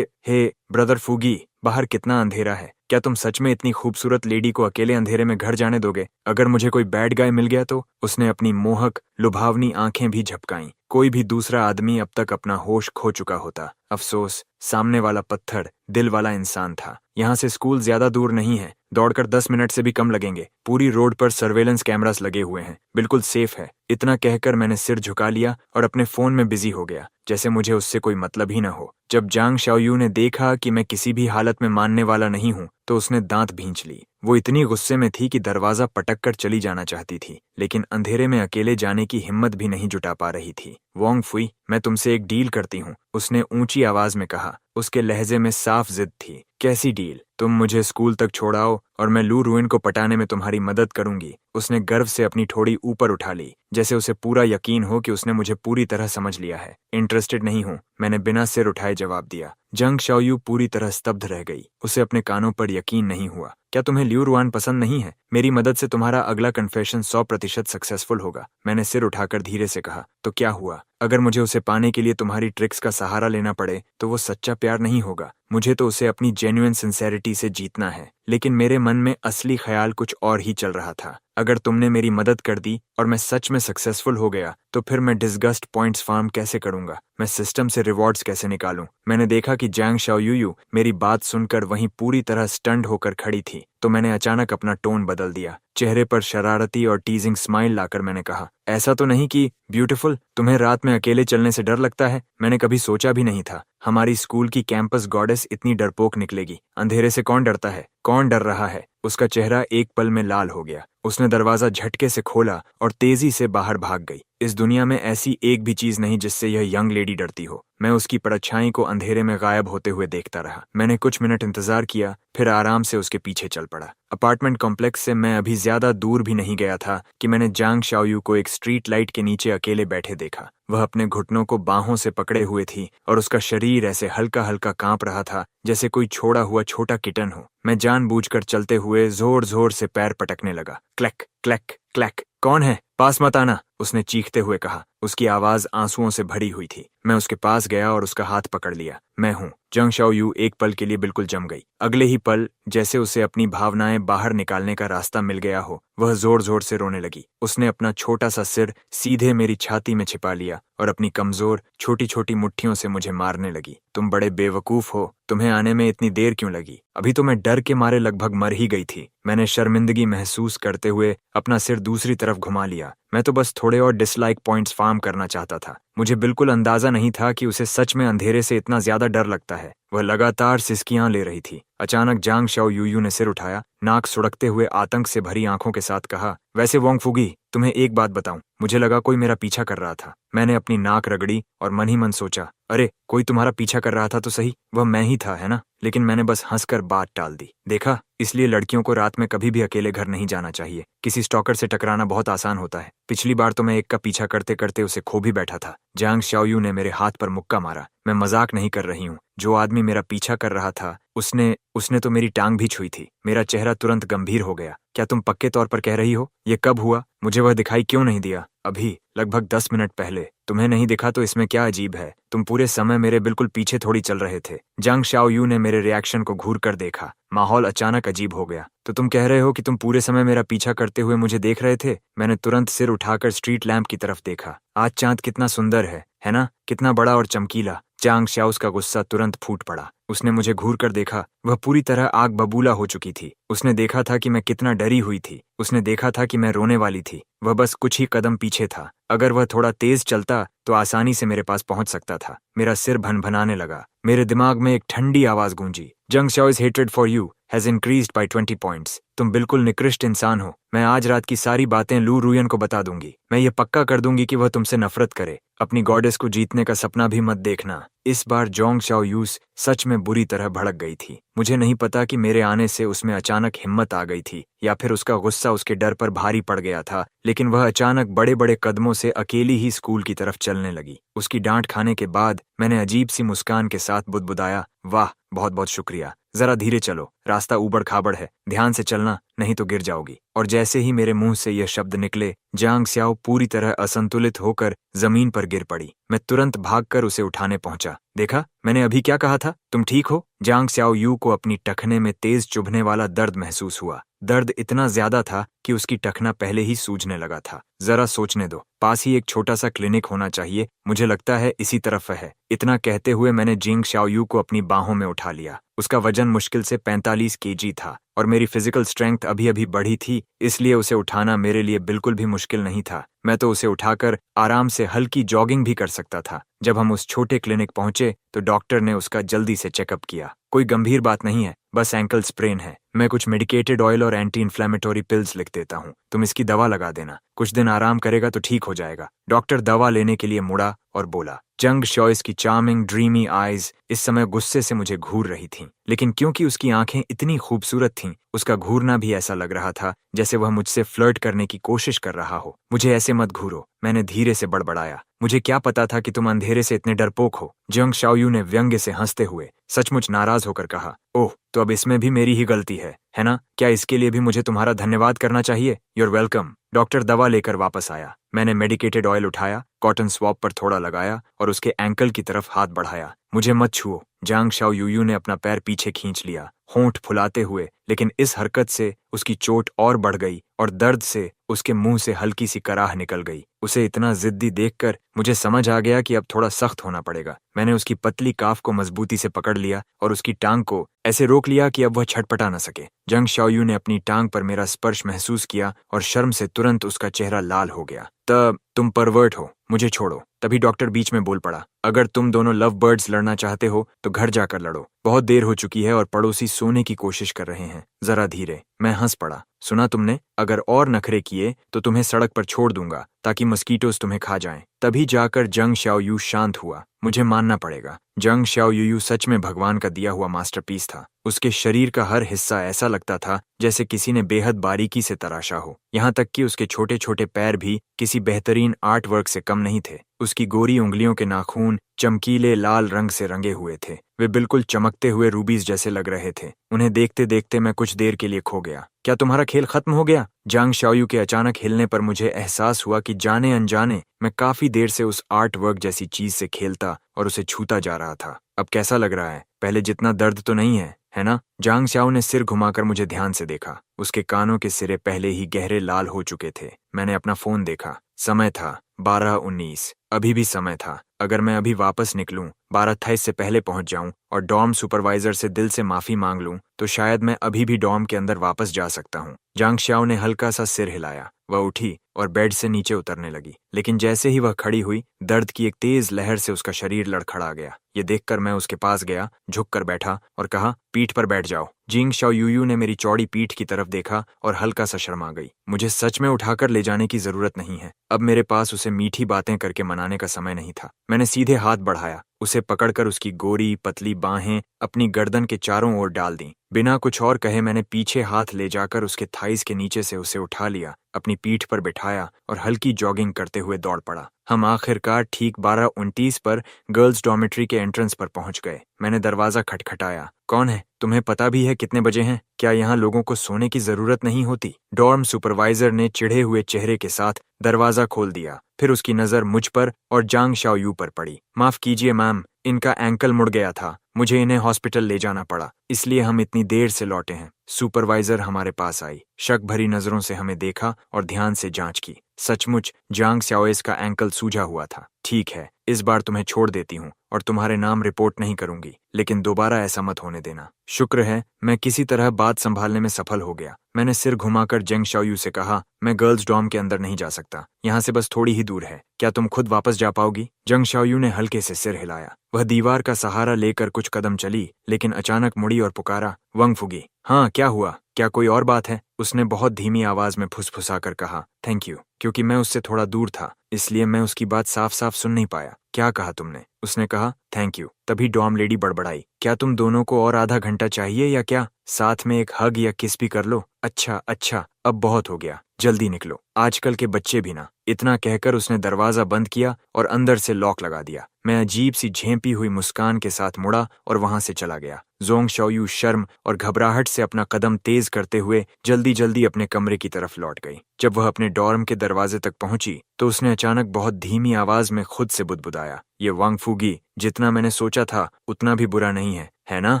हे ब्रदर फूगी, बाहर कितना अंधेरा है। क्या तुम सच में इतनी खूबसूरत लेडी को अकेले अंधेरे में घर जाने दोगे? अगर मुझे कोई बैड गाय मिल गया तो? उसने अपनी मोहक लुभावनी आंखें भी झपकाईं। कोई भी दूसरा आदमी अब तक अपना होश खो चुका होता। अफसोस, सामने वाला पत्थर दिल वाला इंसान था। यहाँ से स्कूल ज्यादा दूर नहीं है, दौड़कर 10 मिनट से भी कम लगेंगे। पूरी रोड पर सर्वेलेंस कैमरास लगे हुए हैं, बिल्कुल सेफ है। इतना कहकर मैंने सिर झुका लिया और अपने फोन में बिजी हो गया, जैसे मुझे उससे कोई मतलब ही न हो। जब जांग शाओयू ने देखा कि मैं किसी भी हालत में मानने वाला नहीं हूं, तो उसने दांत भींच ली। वो इतनी गुस्से में थी कि दरवाजा पटक कर चली जाना चाहती थी, लेकिन अंधेरे में अकेले जाने की हिम्मत भी नहीं जुटा पा रही थी। वोंग फुई, मैं तुमसे एक डील करती हूँ, उसने ऊंची आवाज में कहा। उसके लहजे में साफ जिद थी। कैसी डील? तुम मुझे स्कूल तक छोड़ाओ और मैं लू रुइन को पटाने में तुम्हारी मदद करूंगी। उसने गर्व से अपनी ठोड़ी ऊपर उठा ली, जैसे उसे पूरा यकीन हो कि उसने मुझे पूरी तरह समझ लिया है। इंटरेस्टेड नहीं हूं, मैंने बिना सिर उठाए जवाब दिया। जंग शाओयू पूरी तरह स्तब्ध रह गई। उसे अपने कानों पर यकीन नहीं हुआ। क्या तुम्हें ल्यू रुआन पसंद नहीं है? मेरी मदद से तुम्हारा अगला कन्फेशन 100% सक्सेसफुल होगा। मैंने सिर उठाकर धीरे से कहा। तो क्या हुआ? अगर मुझे उसे पाने के लिए तुम्हारी ट्रिक्स का सहारा लेना पड़े तो वो सच्चा प्यार नहीं होगा। मुझे तो उसे अपनी जेन्युइन सिंसेरिटी से जीतना है। लेकिन मेरे मन में असली ख्याल कुछ और ही चल रहा था। अगर तुमने मेरी मदद कर दी और मैं सच में सक्सेसफुल हो गया तो फिर मैं डिस्गस्ट पॉइंट्स फार्म कैसे करूंगा? मैं सिस्टम से रिवॉर्ड्स कैसे निकालूं? मैंने देखा कि जांग शाओयू मेरी बात सुनकर वहीं पूरी तरह स्टंड होकर खड़ी थी, तो मैंने अचानक अपना टोन बदल दिया। चेहरे पर शरारती और टीजिंग स्माइल लाकर मैंने कहा, ऐसा तो नहीं कि ब्यूटीफुल, तुम्हें रात में अकेले चलने से डर लगता है? मैंने कभी सोचा भी नहीं था हमारी स्कूल की कैंपस गॉडेस इतनी डरपोक निकलेगी। अंधेरे से कौन डरता है? कौन डर रहा है? उसका चेहरा एक पल में लाल हो गया। उसने दरवाजा झटके से खोला और तेजी से बाहर भाग गई। इस दुनिया में ऐसी एक भी चीज नहीं जिससे यह यंग लेडी डरती हो। मैं उसकी परछाई को अंधेरे में गायब होते हुए देखता रहा। मैंने कुछ मिनट इंतजार किया, फिर आराम से उसके पीछे चल पड़ा। अपार्टमेंट कॉम्प्लेक्स से मैं अभी ज्यादा दूर भी नहीं गया था कि मैंने जांग शाओयू को एक स्ट्रीट लाइट के नीचे अकेले बैठे देखा। वह अपने घुटनों को बाहों से पकड़े हुए थी और उसका शरीर ऐसे हल्का हल्का कांप रहा था जैसे कोई छोड़ा हुआ छोटा किटन हो। मैं जानबूझकर चलते हुए जोर जोर से पैर पटकने लगा। Clack clack clack. कौन है? पास मत आना, उसने चीखते हुए कहा। उसकी आवाज आंसुओं से भरी हुई थी। मैं उसके पास गया और उसका हाथ पकड़ लिया। मैं हूं। जंग शाओयू एक पल के लिए बिल्कुल जम गई। अगले ही पल, जैसे उसे अपनी भावनाएं बाहर निकालने का रास्ता मिल गया हो, वह जोर जोर से रोने लगी। उसने अपना छोटा सा सिर सीधे मेरी छाती में छिपा लिया और अपनी कमजोर छोटी छोटी मुट्ठियों से मुझे मारने लगी। तुम बड़े बेवकूफ हो, तुम्हें आने में इतनी देर क्यों लगी? अभी तो मैं डर के मारे लगभग मर ही गई थी। मैंने शर्मिंदगी महसूस करते हुए अपना सिर दूसरी तरफ घुमा लिया। मैं तो बस थोड़े और डिसलाइक पॉइंट्स फार्म करना चाहता था। मुझे बिल्कुल अंदाजा नहीं था कि उसे सच में अंधेरे से इतना ज्यादा डर लगता है। वह लगातार सिसकियां ले रही थी। अचानक जांग शाओयू ने सिर उठाया, नाक सुड़कते हुए आतंक से भरी आंखों के साथ कहा, वैसे वोंग फुगी, तुम्हें एक बात बताऊं, मुझे लगा कोई मेरा पीछा कर रहा था। मैंने अपनी नाक रगड़ी और मन ही मन सोचा, अरे कोई तुम्हारा पीछा कर रहा था तो सही, वह मैं ही था, है ना? लेकिन मैंने बस हंसकर बात टाल दी। देखा, इसलिए लड़कियों को रात में कभी भी अकेले घर नहीं जाना चाहिए। किसी स्टॉकर से टकराना बहुत आसान होता है। पिछली बार तो मैं एक का पीछा करते करते उसे खो भी बैठा था। जांग शाओयू ने मेरे हाथ पर मुक्का मारा। मैं मजाक नहीं कर रही हूँ। जो आदमी मेरा पीछा कर रहा था उसने तो मेरी टांग भी छुई थी। मेरा चेहरा तुरंत गंभीर हो गया। क्या तुम पक्के तौर पर कह रही हो? ये कब हुआ? मुझे वह दिखाई क्यों नहीं दिया? अभी, लगभग 10 मिनट पहले। तुम्हें नहीं दिखा तो इसमें क्या अजीब है? तुम पूरे समय मेरे बिल्कुल पीछे थोड़ी चल रहे थे। जांग शाओयू ने मेरे रिएक्शन को घूर कर देखा। माहौल अचानक अजीब हो गया। तो तुम कह रहे हो कि तुम पूरे समय मेरा पीछा करते हुए मुझे देख रहे थे? मैंने तुरंत सिर उठाकर स्ट्रीट लैंप की तरफ देखा। आज चांद कितना सुंदर है ना? कितना बड़ा और चमकीला। जांग शाओ का गुस्सा तुरंत फूट पड़ा। उसने मुझे घूर कर देखा। वह पूरी तरह आग बबूला हो चुकी थी। उसने देखा था कि मैं कितना डरी हुई थी। उसने देखा था कि मैं रोने वाली थी। वह बस कुछ ही कदम पीछे था। अगर वह थोड़ा तेज चलता तो आसानी से मेरे पास पहुंच सकता था। मेरा सिर भनभनाने लगा। मेरे दिमाग में एक ठंडी आवाज गूंजी, जंग शाओ's hatred for you has increased by 20 points। तुम बिल्कुल निकृष्ट इंसान हो। मैं आज रात की सारी बातें लू रुयन को बता दूंगी। मैं ये पक्का कर दूंगी कि वह तुमसे नफरत करे। अपनी गॉडेस को जीतने का सपना भी मत देखना। इस बार जोंग शाओ सच में बुरी तरह भड़क गई थी। मुझे नहीं पता कि मेरे आने से उसमें अचानक हिम्मत आ गई थी या फिर उसका गुस्सा उसके डर पर भारी पड़ गया था, लेकिन वह अचानक बड़े बड़े कदमों से अकेली ही स्कूल की तरफ चलने लगी। उसकी डांट खाने के बाद मैंने अजीब सी मुस्कान के साथ बुदबुदाया, वाह, बहुत बहुत शुक्रिया। जरा धीरे चलो, रास्ता ऊबड़ खाबड़ है, ध्यान से चलना नहीं तो गिर जाओगी। और जैसे ही मेरे मुंह से यह शब्द निकले, जांग स्याओ पूरी तरह असंतुलित होकर जमीन पर गिर पड़ी। मैं तुरंत भागकर उसे उठाने पहुंचा। देखा, मैंने अभी क्या कहा था, तुम ठीक हो? जांग स्याओ यू को अपनी टखने में तेज चुभने वाला दर्द महसूस हुआ। दर्द इतना ज्यादा था कि उसकी टखना पहले ही सूजने लगा था। जरा सोचने दो, पास ही एक छोटा सा क्लिनिक होना चाहिए, मुझे लगता है इसी तरफ है। इतना कहते हुए मैंने जिंग शाओयू को अपनी बाहों में उठा लिया। उसका वजन मुश्किल से 45 केजी था और मेरी फिजिकल स्ट्रेंथ अभी अभी बढ़ी थी, इसलिए उसे उठाना मेरे लिए बिल्कुल भी मुश्किल नहीं था। मैं तो उसे उठाकर आराम से हल्की जॉगिंग भी कर सकता था। जब हम उस छोटे क्लिनिक पहुंचे तो डॉक्टर ने उसका जल्दी से चेकअप किया। कोई गंभीर बात नहीं है, बस एंकल स्प्रेन है। मैं कुछ मेडिकेटेड ऑयल और एंटी इन्फ्लेमेटरी पिल्स लिख देता हूँ, तुम इसकी दवा लगा देना, कुछ दिन आराम करेगा तो ठीक हो जाएगा। डॉक्टर दवा लेने के लिए मुड़ा और बोला। जंग शॉयस की चार्मिंग ड्रीमी आईज इस समय गुस्से से मुझे घूर रही थीं, लेकिन क्योंकि उसकी आंखें इतनी खूबसूरत थीं, उसका घूरना भी ऐसा लग रहा था जैसे वह मुझसे फ्लर्ट करने की कोशिश कर रहा हो। मुझे ऐसे मत घूरो, मैंने धीरे से बड़बड़ाया। मुझे क्या पता था कि तुम अंधेरे से इतने डरपोक हो। जंग शाओयू ने व्यंग्य से हंसते हुए सचमुच नाराज होकर कहा, ओह, तो अब इसमें भी मेरी ही गलती है ना? क्या इसके लिए भी मुझे तुम्हारा धन्यवाद करना चाहिए? Your welcome. डॉक्टर दवा लेकर वापस आया। मैंने मेडिकेटेड ऑयल उठाया, कॉटन स्वॉब पर थोड़ा लगाया और उसके एंकल की तरफ हाथ बढ़ाया। मुझे मत छुओ, जांग शाओ यूयू ने अपना पैर पीछे खींच लिया, होंठ फुलाते हुए, लेकिन इस हरकत से उसकी चोट और बढ़ गई और दर्द से उसके मुंह से हल्की सी कराह निकल गई। उसे इतना जिद्दी देखकर मुझे समझ आ गया कि अब थोड़ा सख्त होना पड़ेगा। मैंने उसकी पतली काफ को मजबूती से पकड़ लिया और उसकी टांग को ऐसे रोक लिया कि अब वह छटपटा न सके। जंग शाओयू ने अपनी टांग पर मेरा स्पर्श महसूस किया और शर्म से तुरंत उसका चेहरा लाल हो गया। तब तुम परवर्ट हो, मुझे छोड़ो। तभी डॉक्टर बीच में बोल पड़ा, अगर तुम दोनों लव बर्ड्स लड़ना चाहते हो तो घर जाकर लड़ो, बहुत देर हो चुकी है और पड़ोसी सोने की कोशिश कर रहे हैं, जरा धीरे। मैं हंस पड़ा। सुना तुमने, अगर और नखरे किए तो तुम्हें सड़क पर छोड़ दूंगा ताकि मस्कीटोस तुम्हें खा जाएं। तभी जाकर जंग शाओयू शांत हुआ। मुझे मानना पड़ेगा, जंग शाओयू सच में भगवान का दिया हुआ मास्टरपीस था। उसके शरीर का हर हिस्सा ऐसा लगता था जैसे किसी ने बेहद बारीकी से तराशा हो। यहाँ तक कि उसके छोटे छोटे पैर भी किसी बेहतरीन आर्ट वर्क से कम नहीं थे। उसकी गोरी उंगलियों के नाखून चमकीले लाल रंग से रंगे हुए थे। वे बिल्कुल चमकते हुए रूबीज जैसे लग रहे थे। उन्हें देखते देखते मैं कुछ देर के लिए खो गया। क्या तुम्हारा खेल खत्म हो गया? जांग शाओयू के अचानक हिलने पर मुझे एहसास हुआ कि जाने अनजाने मैं काफी देर से उस आर्ट वर्क जैसी चीज से खेलता और उसे छूता जा रहा था। अब कैसा लग रहा है? पहले जितना दर्द तो नहीं है ना? जांग शाओ ने सिर घुमाकर मुझे ध्यान से देखा। उसके कानों के सिरे पहले ही गहरे लाल हो चुके थे। मैंने अपना फोन देखा। समय था 12:19। अभी भी समय था। अगर मैं अभी वापस निकलूं, 12:28 से पहले पहुंच जाऊं और डॉर्म सुपरवाइजर से दिल से माफी मांग लूं, तो शायद मैं अभी भी डॉर्म के अंदर वापस जा सकता हूं। जांग शाओ ने हल्का सा सिर हिलाया। वह उठी और बेड से नीचे उतरने लगी, लेकिन जैसे ही वह खड़ी हुई, दर्द की एक तेज लहर से उसका शरीर लड़खड़ा गया। ये देखकर मैं उसके पास गया, झुककर बैठा और कहा, पीठ पर बैठ जाओ। जिंग शाओयू ने मेरी चौड़ी पीठ की तरफ देखा और हल्का सा शर्मा गई। मुझे सच में उठाकर ले जाने की जरूरत नहीं है। अब मेरे पास उसे मीठी बातें करके मनाने का समय नहीं था। मैंने सीधे हाथ बढ़ाया, उसे पकड़कर उसकी गोरी पतली बाहें अपनी गर्दन के चारों ओर डाल दी। बिना कुछ और कहे मैंने पीछे हाथ ले जाकर उसके थाइस के नीचे से उसे उठा लिया, अपनी पीठ पर बिठाया और हल्की जॉगिंग करते हुए दौड़ पड़ा। हम आखिरकार ठीक 12:29 पर गर्ल्स डॉर्मेट्री के एंट्रेंस पर पहुंच गए। मैंने दरवाजा खटखटाया। कौन है? तुम्हें पता भी है कितने बजे हैं? क्या यहाँ लोगों को सोने की जरूरत नहीं होती? डॉर्म सुपरवाइजर ने चिढ़े हुए चेहरे के साथ दरवाजा खोल दिया। फिर उसकी नजर मुझ पर और जांग शाओयू पर पड़ी। माफ कीजिए मैम, इनका एंकल मुड़ गया था, मुझे इन्हें हॉस्पिटल ले जाना पड़ा, इसलिए हम इतनी देर से लौटे हैं। सुपरवाइजर हमारे पास आई, शक भरी नजरों से हमें देखा और ध्यान से जांच की। सचमुच जांग शाओएस का एंकल सूजा हुआ था। ठीक है, इस बार तुम्हें छोड़ देती हूँ और तुम्हारे नाम रिपोर्ट नहीं करूंगी, लेकिन दोबारा ऐसा मत होने देना। शुक्र है मैं किसी तरह बात संभालने में सफल हो गया। मैंने सिर घुमाकर जंग शाओयू से कहा, मैं गर्ल्स डॉर्म के अंदर नहीं जा सकता, यहाँ से बस थोड़ी ही दूर है। क्या तुम खुद वापस जा पाओगी? जंग शाओयू ने हल्के से सिर हिलाया। वह दीवार का सहारा लेकर कुछ कदम चली, लेकिन अचानक मुड़ी और पुकारा, वंग फुगी। हाँ, क्या हुआ? क्या कोई और बात है? उसने बहुत धीमी आवाज में फुसफुसाकर कहा, थैंक यू। क्योंकि मैं उससे थोड़ा दूर था, इसलिए मैं उसकी बात साफ साफ सुन नहीं पाया। क्या कहा तुमने? उसने कहा, थैंक यू। तभी डॉर्म लेडी बड़बड़ाई, क्या तुम दोनों को और आधा घंटा चाहिए या क्या? साथ में एक हग या किस भी कर लो। अच्छा, अब बहुत हो गया, जल्दी निकलो, आजकल के बच्चे भी ना। इतना कहकर उसने दरवाजा बंद किया और अंदर से लॉक लगा दिया। मैं अजीब सी झेंपी हुई मुस्कान के साथ मुड़ा और वहां से चला गया। जोंग शाओयू शर्म और घबराहट से अपना कदम तेज करते हुए जल्दी जल्दी अपने कमरे की तरफ लौट गई। जब वह अपने डॉर्म के दरवाजे तक पहुंची तो उसने अचानक बहुत धीमी आवाज में खुद से बुदबुदाया, ये वांग फूगी, जितना मैंने सोचा था उतना भी बुरा नहीं है ना?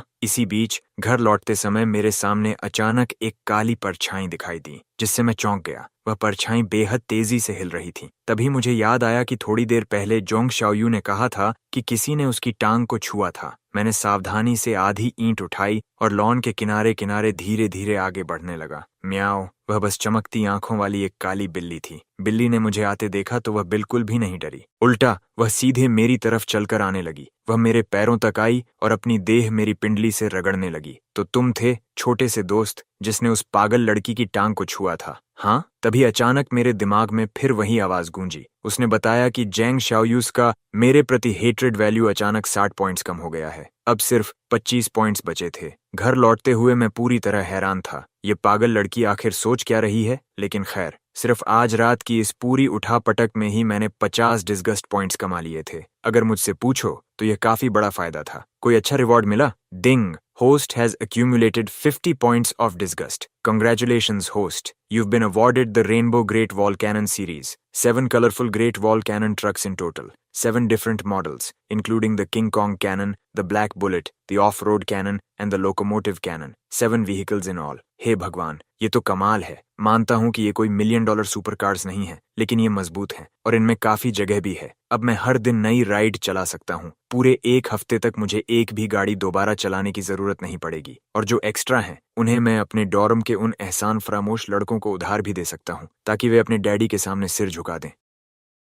इसी बीच घर लौटते समय मेरे सामने अचानक एक काली परछाई दिखाई दी, जिससे मैं चौंक गया। वह परछाई बेहद तेजी से हिल रही थी। तभी मुझे याद आया कि थोड़ी देर पहले जोंग शाओयू ने कहा था कि किसी ने उसकी टांग को छुआ था। मैंने सावधानी से आधी ईंट उठाई और लॉन के किनारे किनारे धीरे धीरे आगे बढ़ने लगा। म्याओ, वह बस चमकती आंखों वाली एक काली बिल्ली थी। बिल्ली ने मुझे आते देखा तो वह बिल्कुल भी नहीं डरी, उल्टा वह सीधे मेरी तरफ चलकर आने लगी। वह मेरे पैरों तक आई और अपनी देह मेरी पिंडली से रगड़ने लगी। तो तुम थे छोटे से दोस्त जिसने उस पागल लड़की की टांग को छुआ था, हाँ? तभी अचानक मेरे दिमाग में फिर वही आवाज गूंजी। उसने बताया कि जैंग शाओयूस का मेरे प्रति हेट्रेड वैल्यू अचानक 60 पॉइंट्स कम हो गया है। अब सिर्फ 25 पॉइंट्स बचे थे। घर लौटते हुए मैं पूरी तरह हैरान था। ये पागल लड़की आखिर सोच क्या रही है? लेकिन खैर, सिर्फ आज रात की इस पूरी उठापटक में ही मैंने 50 डिस्गस्ट पॉइंट्स कमा लिए थे। अगर मुझसे पूछो तो यह काफी बड़ा फायदा था। कोई अच्छा रिवॉर्ड मिला? डिंग! Host has accumulated 50 points of disgust. Congratulations, host. You've been awarded the Rainbow Great Wall Cannon series. 7 colorful Great Wall Cannon trucks in total. 7 different models, including the King Kong Cannon, the Black Bullet, the Off-Road Cannon, and the Locomotive Cannon. 7 vehicles in all. हे भगवान, ये तो कमाल है। मानता हूँ कि ये कोई $1 मिलियन सुपर कार्स नहीं है, लेकिन ये मजबूत हैं और इनमें काफी जगह भी है। अब मैं हर दिन नई राइड चला सकता हूँ। पूरे 1 हफ्ते तक मुझे एक भी गाड़ी दोबारा चलाने की जरूरत नहीं पड़ेगी। और जो एक्स्ट्रा हैं, उन्हें मैं अपने डॉर्म के उन एहसान फरामोश लड़कों को उधार भी दे सकता हूँ, ताकि वे अपने डैडी के सामने सिर झुका दें।